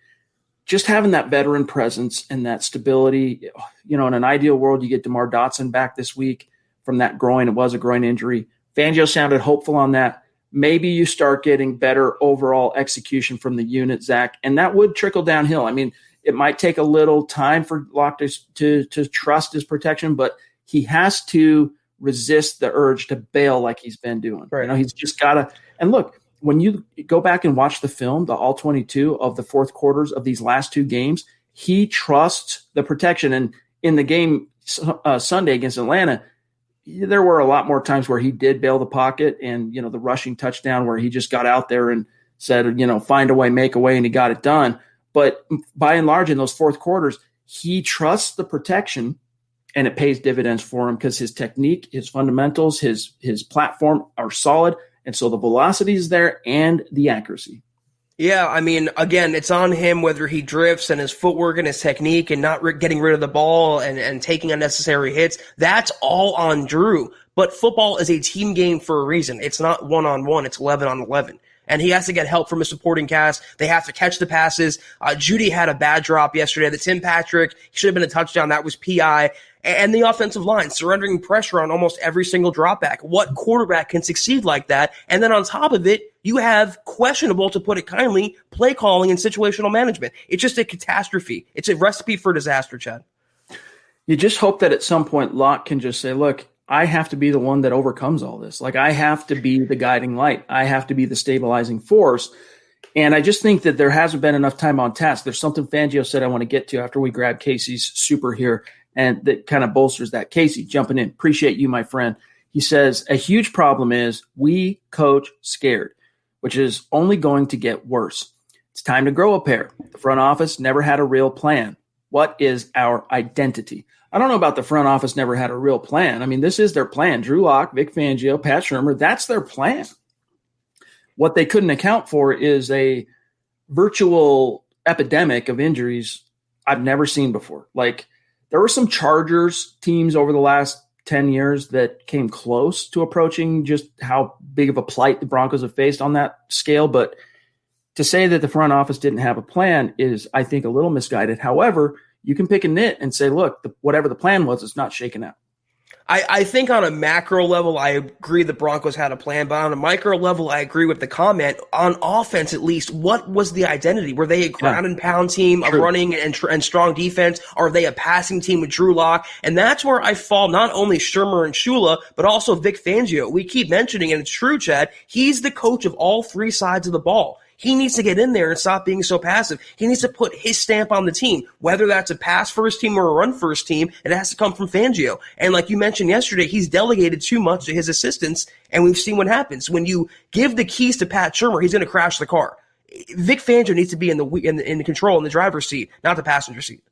[SPEAKER 2] just having that veteran presence and that stability, in an ideal world, you get DeMar Dotson back this week from that groin. It was a groin injury. Fangio sounded hopeful on that. Maybe you start getting better overall execution from the unit, Zach, and that would trickle downhill. I mean, it might take a little time for Locke to trust his protection, but he has to resist the urge to bail like he's been doing.
[SPEAKER 3] Right.
[SPEAKER 2] He's just got to – and look, when you go back and watch the film, the all 22 of the fourth quarters of these last 2 games, he trusts the protection. And in the game Sunday against Atlanta, there were a lot more times where he did bail the pocket and, the rushing touchdown where he just got out there and said, find a way, make a way, and he got it done. But by and large, in those fourth quarters, he trusts the protection, and it pays dividends for him because his technique, his fundamentals, his platform are solid. And so the velocity is there and the accuracy.
[SPEAKER 3] Yeah, I mean, again, it's on him whether he drifts and his footwork and his technique and not getting rid of the ball and taking unnecessary hits. That's all on Drew. But football is a team game for a reason. It's not 1-on-1. It's 11-on-11. And he has to get help from his supporting cast. They have to catch the passes. Judy had a bad drop yesterday. The Tim Patrick should have been a touchdown. That was PI. And the offensive line surrendering pressure on almost every single drop back. What quarterback can succeed like that? And then on top of it, you have questionable, to put it kindly, play calling and situational management. It's just a catastrophe. It's a recipe for disaster, Chad.
[SPEAKER 2] You just hope that at some point Locke can just say, look, I have to be the one that overcomes all this. Like, I have to be the guiding light. I have to be the stabilizing force. And I just think that there hasn't been enough time on task. There's something Fangio said I want to get to after we grab Casey's super here, and that kind of bolsters that. Casey, jumping in. Appreciate you, my friend. He says, a huge problem is we coach scared, which is only going to get worse. It's time to grow a pair. The front office never had a real plan. What is our identity? I don't know about the front office never had a real plan. I mean, this is their plan. Drew Lock, Vic Fangio, Pat Shurmur, that's their plan. What they couldn't account for is a virtual epidemic of injuries I've never seen before. Like, there were some Chargers teams over the last 10 years that came close to approaching just how big of a plight the Broncos have faced on that scale. But to say that the front office didn't have a plan is, I think, a little misguided. However, you can pick a nit and say, look, whatever the plan was, it's not shaken out.
[SPEAKER 3] I think on a macro level, I agree the Broncos had a plan, but on a micro level, I agree with the comment. On offense, at least, what was the identity? Were they a ground and pound team of running and strong defense? Are they a passing team with Drew Lock? And that's where I fall not only Shurmur and Shula, but also Vic Fangio. We keep mentioning, and it's true, Chad, he's the coach of all 3 sides of the ball. He needs to get in there and stop being so passive. He needs to put his stamp on the team, whether that's a pass-first team or a run-first team. It has to come from Fangio. And like you mentioned yesterday, he's delegated too much to his assistants, and we've seen what happens. When you give the keys to Pat Shurmur, he's going to crash the car. Vic Fangio needs to be in the control, in the driver's seat, not the passenger seat.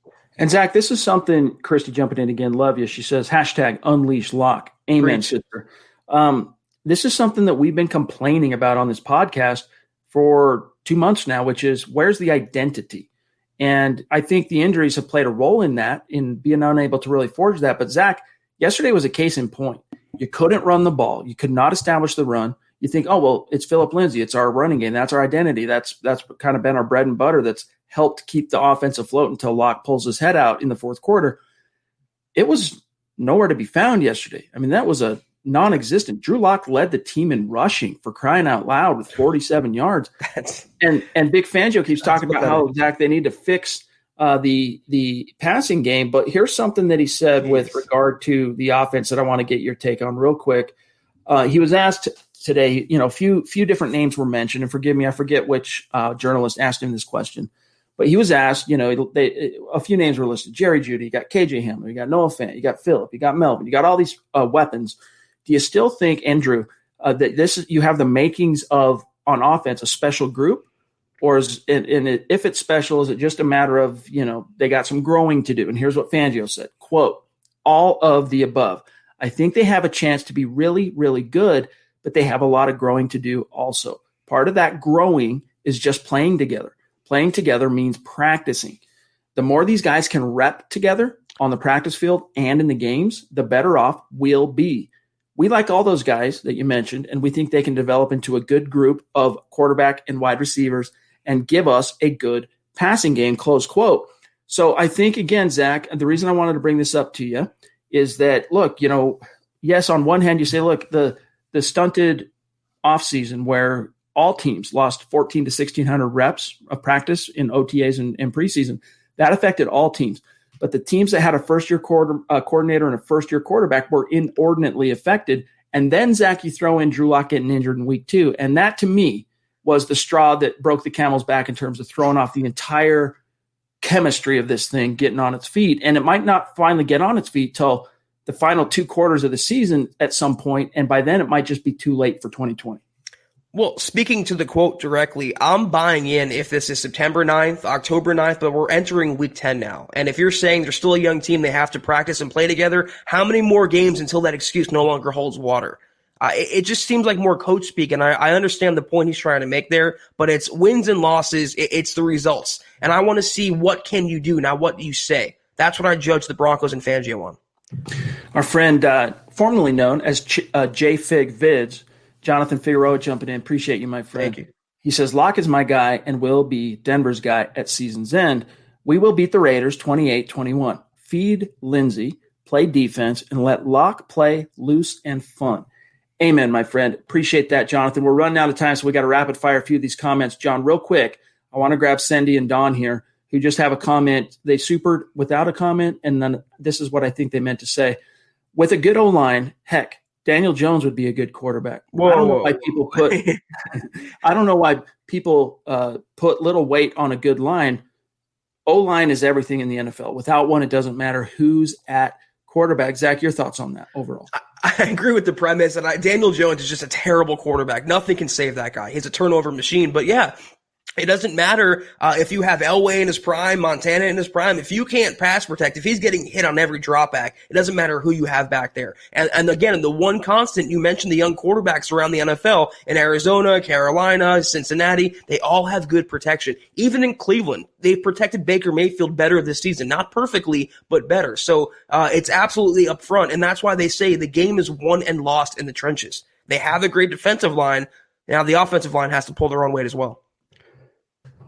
[SPEAKER 2] And Zach, this is something, Christy jumping in again, love you. She says, #unleash Lock. Amen, sister. This is something that we've been complaining about on this podcast for 2 months now, which is where's the identity? And I think the injuries have played a role in that, in being unable to really forge that. But Zach, yesterday was a case in point. You couldn't run the ball. You could not establish the run. You think, oh, well, it's Phillip Lindsay. It's our running game. That's our identity. That's kind of been our bread and butter that's helped keep the offense afloat until Locke pulls his head out in the fourth quarter. It was nowhere to be found yesterday. I mean, that was a non-existent. Drew Lock led the team in rushing, for crying out loud, with 47 yards. And Big Fangio keeps talking about how, Zach, they need to fix the passing game. But here's something that he said with regard to the offense that I want to get your take on real quick. He was asked today, a few different names were mentioned, and forgive me, I forget which journalist asked him this question. But he was asked, a few names were listed. Jerry Jeudy, you got KJ Hamler, you got Noah Fant, you got Phillip, you got Melvin, you got all these weapons. Do you still think, Andrew, that you have the makings of, on offense, a special group? Or if it's special, is it just a matter of, they got some growing to do? And here's what Fangio said, quote, all of the above. I think they have a chance to be really, really good, but they have a lot of growing to do also. Part of that growing is just playing together. Playing together means practicing. The more these guys can rep together on the practice field and in the games, the better off we'll be. We like all those guys that you mentioned, and we think they can develop into a good group of quarterback and wide receivers and give us a good passing game, close quote. So I think, again, Zach, the reason I wanted to bring this up to you is that, look, yes, on one hand you say, look, the stunted offseason where all teams lost 1,400 to 1,600 reps of practice in OTAs and preseason, that affected all teams. But the teams that had a first-year coordinator and a first-year quarterback were inordinately affected. And then, Zach, you throw in Drew Lock getting injured in week 2. And that, to me, was the straw that broke the camel's back in terms of throwing off the entire chemistry of this thing getting on its feet. And it might not finally get on its feet till the final 2 quarters of the season at some point. And by then, it might just be too late for 2020.
[SPEAKER 3] Well, speaking to the quote directly, I'm buying in if this is September 9th, October 9th, but we're entering week 10 now. And if you're saying they're still a young team, they have to practice and play together, how many more games until that excuse no longer holds water? It just seems like more coach speak, and I understand the point he's trying to make there, but it's wins and losses, it's the results. And I want to see what can you do, not what you say. That's what I judge the Broncos and Fangio on.
[SPEAKER 2] Our friend, formerly known as J-Fig Vids, Jonathan Figueroa jumping in. Appreciate you, my friend.
[SPEAKER 3] Thank you.
[SPEAKER 2] He says, Locke is my guy and will be Denver's guy at season's end. We will beat the Raiders 28-21. Feed Lindsay, play defense, and let Locke play loose and fun. Amen, my friend. Appreciate that, Jonathan. We're running out of time, so we got to rapid fire a few of these comments. John, real quick, I want to grab Cindy and Don here, who just have a comment. They supered without a comment, and then this is what I think they meant to say. With a good O-line, heck, Daniel Jones would be a good quarterback.
[SPEAKER 3] Whoa.
[SPEAKER 2] I don't know why people put little weight on a good line. O-line is everything in the NFL. Without one, it doesn't matter who's at quarterback. Zach, your thoughts on that overall?
[SPEAKER 3] I agree with the premise, and Daniel Jones is just a terrible quarterback. Nothing can save that guy. He's a turnover machine. But yeah, it doesn't matter if you have Elway in his prime, Montana in his prime. If you can't pass protect, if he's getting hit on every drop back, it doesn't matter who you have back there. And again, the one constant, you mentioned the young quarterbacks around the NFL in Arizona, Carolina, Cincinnati, they all have good protection. Even in Cleveland, they've protected Baker Mayfield better this season. Not perfectly, but better. So it's absolutely up front, and that's why they say the game is won and lost in the trenches. They have a great defensive line. Now the offensive line has to pull their own weight as well.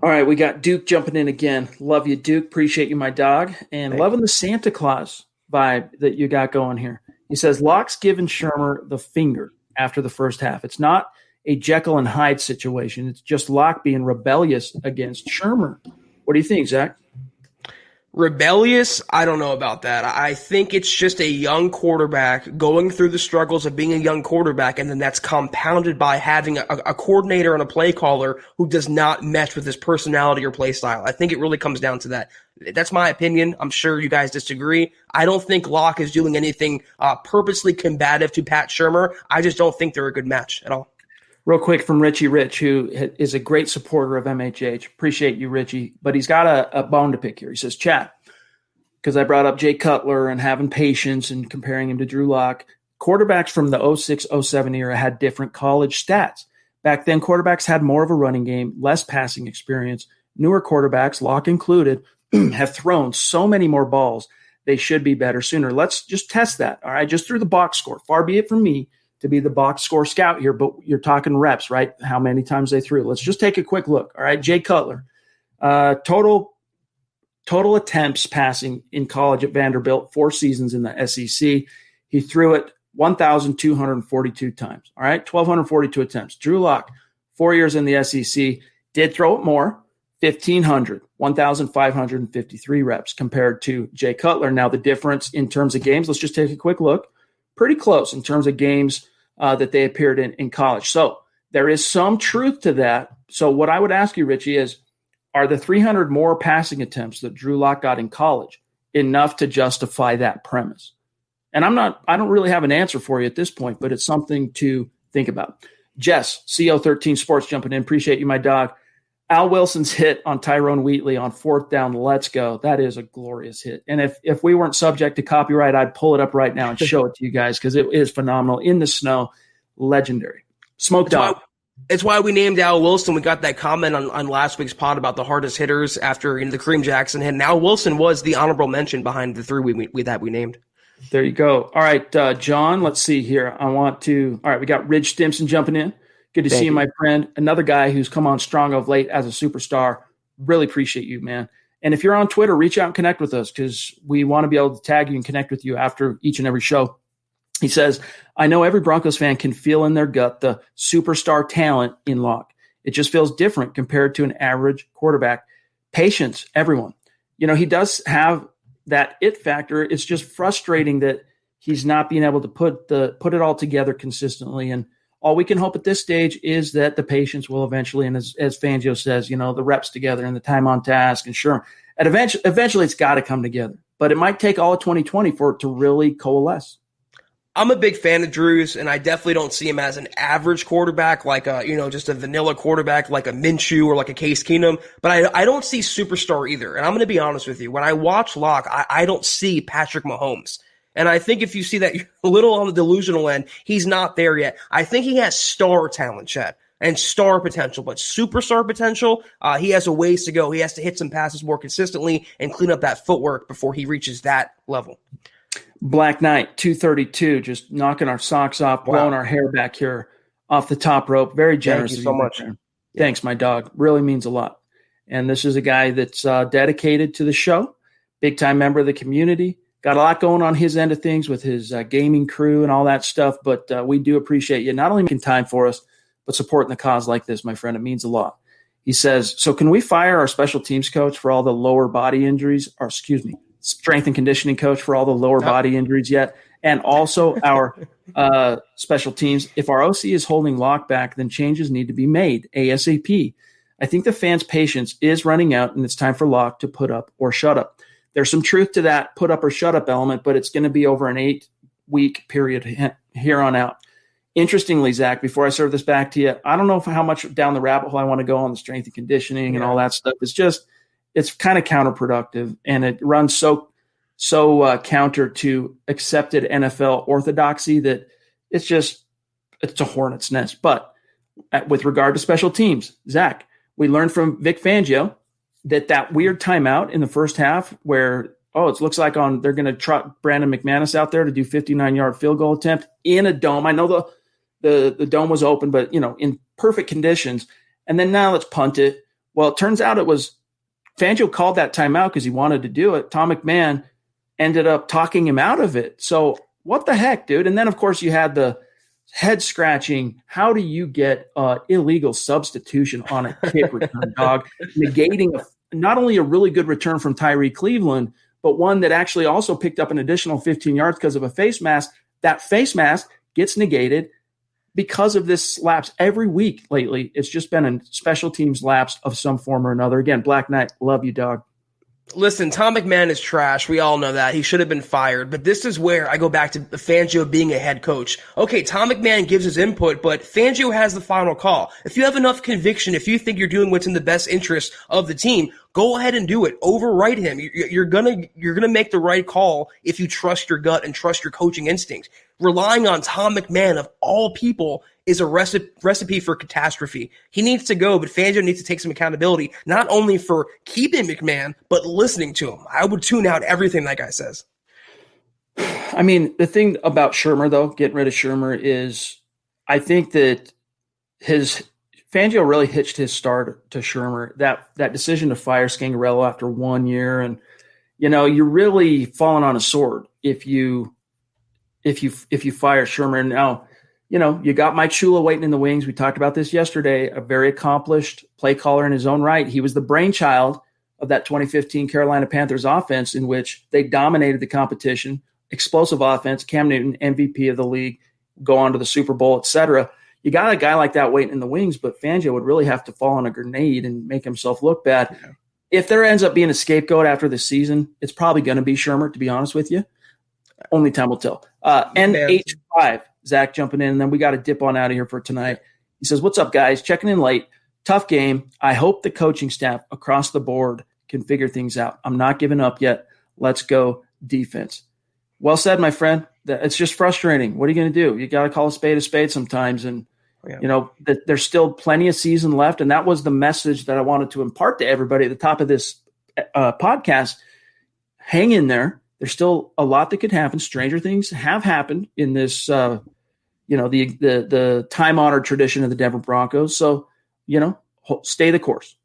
[SPEAKER 2] All right, we got Duke jumping in again. Love you, Duke. Appreciate you, my dog. And loving the Santa Claus vibe that you got going here. He says, Locke's giving Shermer the finger after the first half. It's not a Jekyll and Hyde situation. It's just Locke being rebellious against Shermer. What do you think, Zach?
[SPEAKER 3] Rebellious? I don't know about that. I think it's just a young quarterback going through the struggles of being a young quarterback, and then that's compounded by having a coordinator and a play caller who does not mesh with his personality or play style. I think it really comes down to that. That's my opinion. I'm sure you guys disagree. I don't think Locke is doing anything purposely combative to Pat Shurmur. I just don't think they're a good match at all.
[SPEAKER 2] Real quick from Richie Rich, who is a great supporter of MHH. Appreciate you, Richie. But he's got a bone to pick here. He says, Chat, because I brought up Jay Cutler and having patience and comparing him to Drew Lock. Quarterbacks from the 06-07 era had different college stats. Back then, quarterbacks had more of a running game, less passing experience. Newer quarterbacks, Lock included, have thrown so many more balls. They should be better sooner. Let's just test that, all right? Just through the box score. Far be it from me to be the box score scout here, but you're talking reps, right? How many times they threw. Let's just take a quick look, all right? Jay Cutler, total attempts passing in college at Vanderbilt, 4 seasons in the SEC. He threw it 1,242 times, all right? 1,242 attempts. Drew Lock, 4 years in the SEC, did throw it more, 1,553 reps compared to Jay Cutler. Now, the difference in terms of games, let's just take a quick look. Pretty close in terms of games that they appeared in college. So there is some truth to that. So what I would ask you, Richie, is are the 300 more passing attempts that Drew Lock got in college enough to justify that premise? And I don't really have an answer for you at this point, but it's something to think about. Jess, CO13 Sports jumping in. Appreciate you, my dog. Al Wilson's hit on Tyrone Wheatley on 4th down. Let's go. That is a glorious hit. And if we weren't subject to copyright, I'd pull it up right now and show it to you guys because it is phenomenal. In the snow, legendary. Smoke dog.
[SPEAKER 3] It's why we named Al Wilson. We got that comment on last week's pod about the hardest hitters after the Kareem Jackson hit. And Al Wilson was the honorable mention behind the 3 that we named.
[SPEAKER 2] There you go. All right, John, let's see here. All right, we got Ridge Stimson jumping in. Good to see you, my friend. Another guy who's come on strong of late as a superstar. Really appreciate you, man. And if you're on Twitter, reach out and connect with us because we want to be able to tag you and connect with you after each and every show. He says, I know every Broncos fan can feel in their gut the superstar talent in Lock. It just feels different compared to an average quarterback. Patience, everyone. He does have that it factor. It's just frustrating that he's not being able to put it all together consistently. And all we can hope at this stage is that the patience will eventually, and as Fangio says, the reps together and the time on task, and sure, and eventually it's got to come together. But it might take all of 2020 for it to really coalesce.
[SPEAKER 3] I'm a big fan of Drew's, and I definitely don't see him as an average quarterback, like just a vanilla quarterback, like a Minshew or like a Case Keenum. But I don't see superstar either. And I'm going to be honest with you. When I watch Locke, I don't see Patrick Mahomes. And I think if you see that a little on the delusional end, he's not there yet. I think he has star talent, Chad, and star potential, but superstar potential, he has a ways to go. He has to hit some passes more consistently and clean up that footwork before he reaches that level.
[SPEAKER 2] Black Knight, 232, just knocking our socks off, blowing our hair back here off the top rope. Very generous.
[SPEAKER 3] Thank you so much.
[SPEAKER 2] Thanks, my dog. Really means a lot. And this is a guy that's dedicated to the show, big-time member of the community. Got a lot going on his end of things with his gaming crew and all that stuff, but we do appreciate you not only making time for us, but supporting the cause like this, my friend. It means a lot. He says, so can we fire our special teams coach for all the lower body injuries, or strength and conditioning coach for all the lower body injuries yet? And also our special teams. If our OC is holding Lock back, then changes need to be made ASAP. I think the fans' patience is running out, and it's time for Lock to put up or shut up. There's some truth to that put up or shut up element, but it's going to be over an 8-week period here on out. Interestingly, Zach, before I serve this back to you, I don't know how much down the rabbit hole I want to go on the strength and conditioning and all that stuff. It's kind of counterproductive, and it runs so counter to accepted NFL orthodoxy that it's a hornet's nest. But with regard to special teams, Zach, we learned from Vic Fangio that weird timeout in the first half where, it looks like they're going to trot Brandon McManus out there to do 59-yard field goal attempt in a dome. I know the dome was open, but, in perfect conditions. And then now let's punt it. Well, it turns out it was Fangio called that timeout because he wanted to do it. Tom McMahon ended up talking him out of it. So what the heck, dude? And then, of course, you had the head-scratching, how do you get illegal substitution on a kick return, dog? Negating not only a really good return from Tyree Cleveland, but one that actually also picked up an additional 15 yards because of a face mask. That face mask gets negated because of this lapse every week lately. It's just been a special teams lapse of some form or another. Again, Black Knight, love you, dog.
[SPEAKER 3] Listen, Tom McMahon is trash. We all know that. He should have been fired. But this is where I go back to Fangio being a head coach. Okay, Tom McMahon gives his input, but Fangio has the final call. If you have enough conviction, if you think you're doing what's in the best interest of the team, go ahead and do it. Override him. You're gonna make the right call if you trust your gut and trust your coaching instinct. Relying on Tom McMahon, of all people, is a recipe for catastrophe. He needs to go, but Fangio needs to take some accountability, not only for keeping McMahon, but listening to him. I would tune out everything that guy says.
[SPEAKER 2] I mean, the thing about Shermer, though, getting rid of Shermer, is I think that Fangio really hitched his start to Shermer. That decision to fire Scangarello after 1 year, and you're really falling on a sword if you fire Shermer. And now, you got Mike Shula waiting in the wings. We talked about this yesterday. A very accomplished play caller in his own right. He was the brainchild of that 2015 Carolina Panthers offense, in which they dominated the competition. Explosive offense. Cam Newton, MVP of the league, go on to the Super Bowl, etc. You got a guy like that waiting in the wings, but Fangio would really have to fall on a grenade and make himself look bad. Yeah. If there ends up being a scapegoat after the season, it's probably going to be Shermer, to be honest with you. Only time will tell. NH5, Zach jumping in, and then we got to dip on out of here for tonight. He says, "What's up, guys? Checking in late. Tough game. I hope the coaching staff across the board can figure things out. I'm not giving up yet. Let's go defense." Well said, my friend. It's just frustrating. What are you going to do? You got to call a spade sometimes, and there's still plenty of season left, and that was the message that I wanted to impart to everybody at the top of this podcast. Hang in there. There's still a lot that could happen. Stranger things have happened in this, the time-honored tradition of the Denver Broncos. So, stay the course.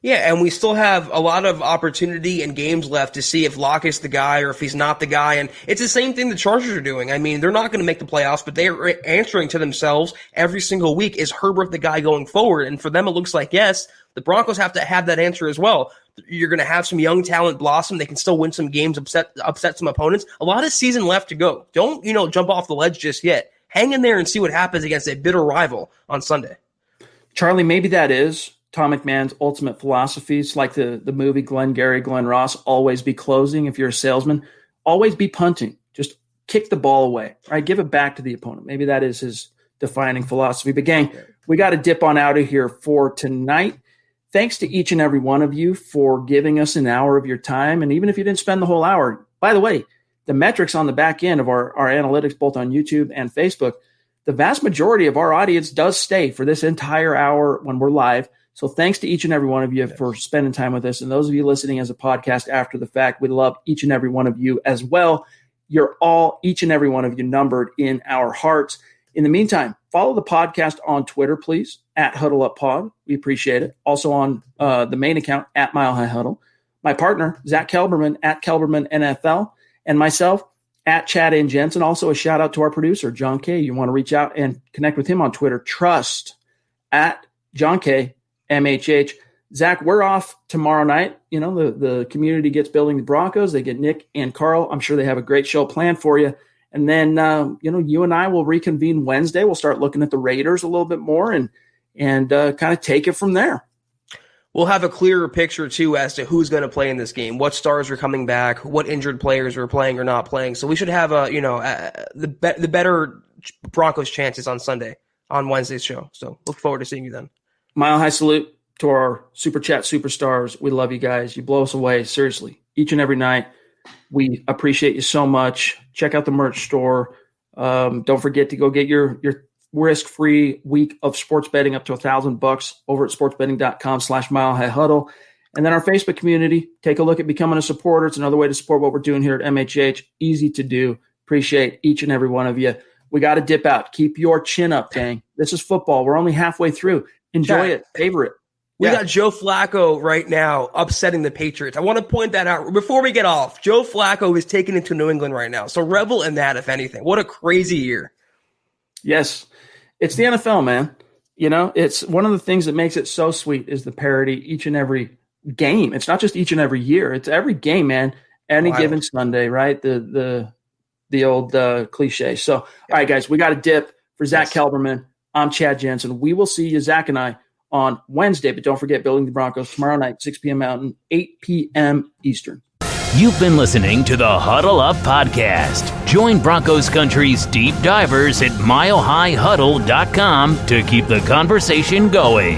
[SPEAKER 3] Yeah, and we still have a lot of opportunity and games left to see if Lockett's the guy or if he's not the guy. And it's the same thing the Chargers are doing. I mean, they're not going to make the playoffs, but they're answering to themselves every single week, is Herbert the guy going forward? And for them, it looks like yes. The Broncos have to have that answer as well. You're going to have some young talent blossom. They can still win some games, upset some opponents. A lot of season left to go. Don't, jump off the ledge just yet. Hang in there and see what happens against a bitter rival on Sunday.
[SPEAKER 2] Charlie, maybe that is Tom McMahon's ultimate philosophy. It's like the movie Glengarry Glen Ross, always be closing. If you're a salesman, always be punting. Just kick the ball away, right? Give it back to the opponent. Maybe that is his defining philosophy. But gang, we got to dip on out of here for tonight. Thanks to each and every one of you for giving us an hour of your time. And even if you didn't spend the whole hour, by the way, the metrics on the back end of our analytics, both on YouTube and Facebook, the vast majority of our audience does stay for this entire hour when we're live. So thanks to each and every one of you for spending time with us. And those of you listening as a podcast after the fact, we love each and every one of you as well. You're all, each and every one of you, numbered in our hearts. In the meantime, follow the podcast on Twitter, please, at HuddleUpPod. We appreciate it. Also on the main account, at Mile High Huddle. My partner, Zack Kelberman, at Kelberman NFL. And myself, at Chad and Jensen. Also a shout out to our producer, John K. You want to reach out and connect with him on Twitter. Trust, at John K. MHH. Zach, we're off tomorrow night. The community gets building the Broncos. They get Nick and Carl. I'm sure they have a great show planned for you. And then, you and I will reconvene Wednesday. We'll start looking at the Raiders a little bit more and kind of take it from there.
[SPEAKER 3] We'll have a clearer picture, too, as to who's going to play in this game, what stars are coming back, what injured players are playing or not playing. So we should have, the better Broncos chances on Sunday, on Wednesday's show. So look forward to seeing you then.
[SPEAKER 2] Mile high salute to our Super Chat superstars. We love you guys. You blow us away, seriously, each and every night. We appreciate you so much. Check out the merch store. Don't forget to go get your risk-free week of sports betting up to $1,000 over at sportsbetting.com/milehighhuddle. And then our Facebook community, take a look at becoming a supporter. It's another way to support what we're doing here at MHH. Easy to do. Appreciate each and every one of you. We got to dip out. Keep your chin up, gang. This is football. We're only halfway through. Enjoy it. Savor it.
[SPEAKER 3] We got Joe Flacco right now upsetting the Patriots. I want to point that out before we get off. Joe Flacco is taken into New England right now. So revel in that, if anything. What a crazy year.
[SPEAKER 2] Yes. It's the NFL, man. It's one of the things that makes it so sweet is the parity each and every game. It's not just each and every year. It's every game, man. Any given Sunday, right? The old cliche. So, all right, guys, we got to dip. For Zach Kelberman, I'm Chad Jensen. We will see you, Zach and I, on Wednesday. But don't forget, Building the Broncos tomorrow night, 6 p.m. Mountain, 8 p.m. Eastern.
[SPEAKER 1] You've been listening to the Huddle Up Podcast. Join Broncos Country's deep divers at milehighhuddle.com to keep the conversation going.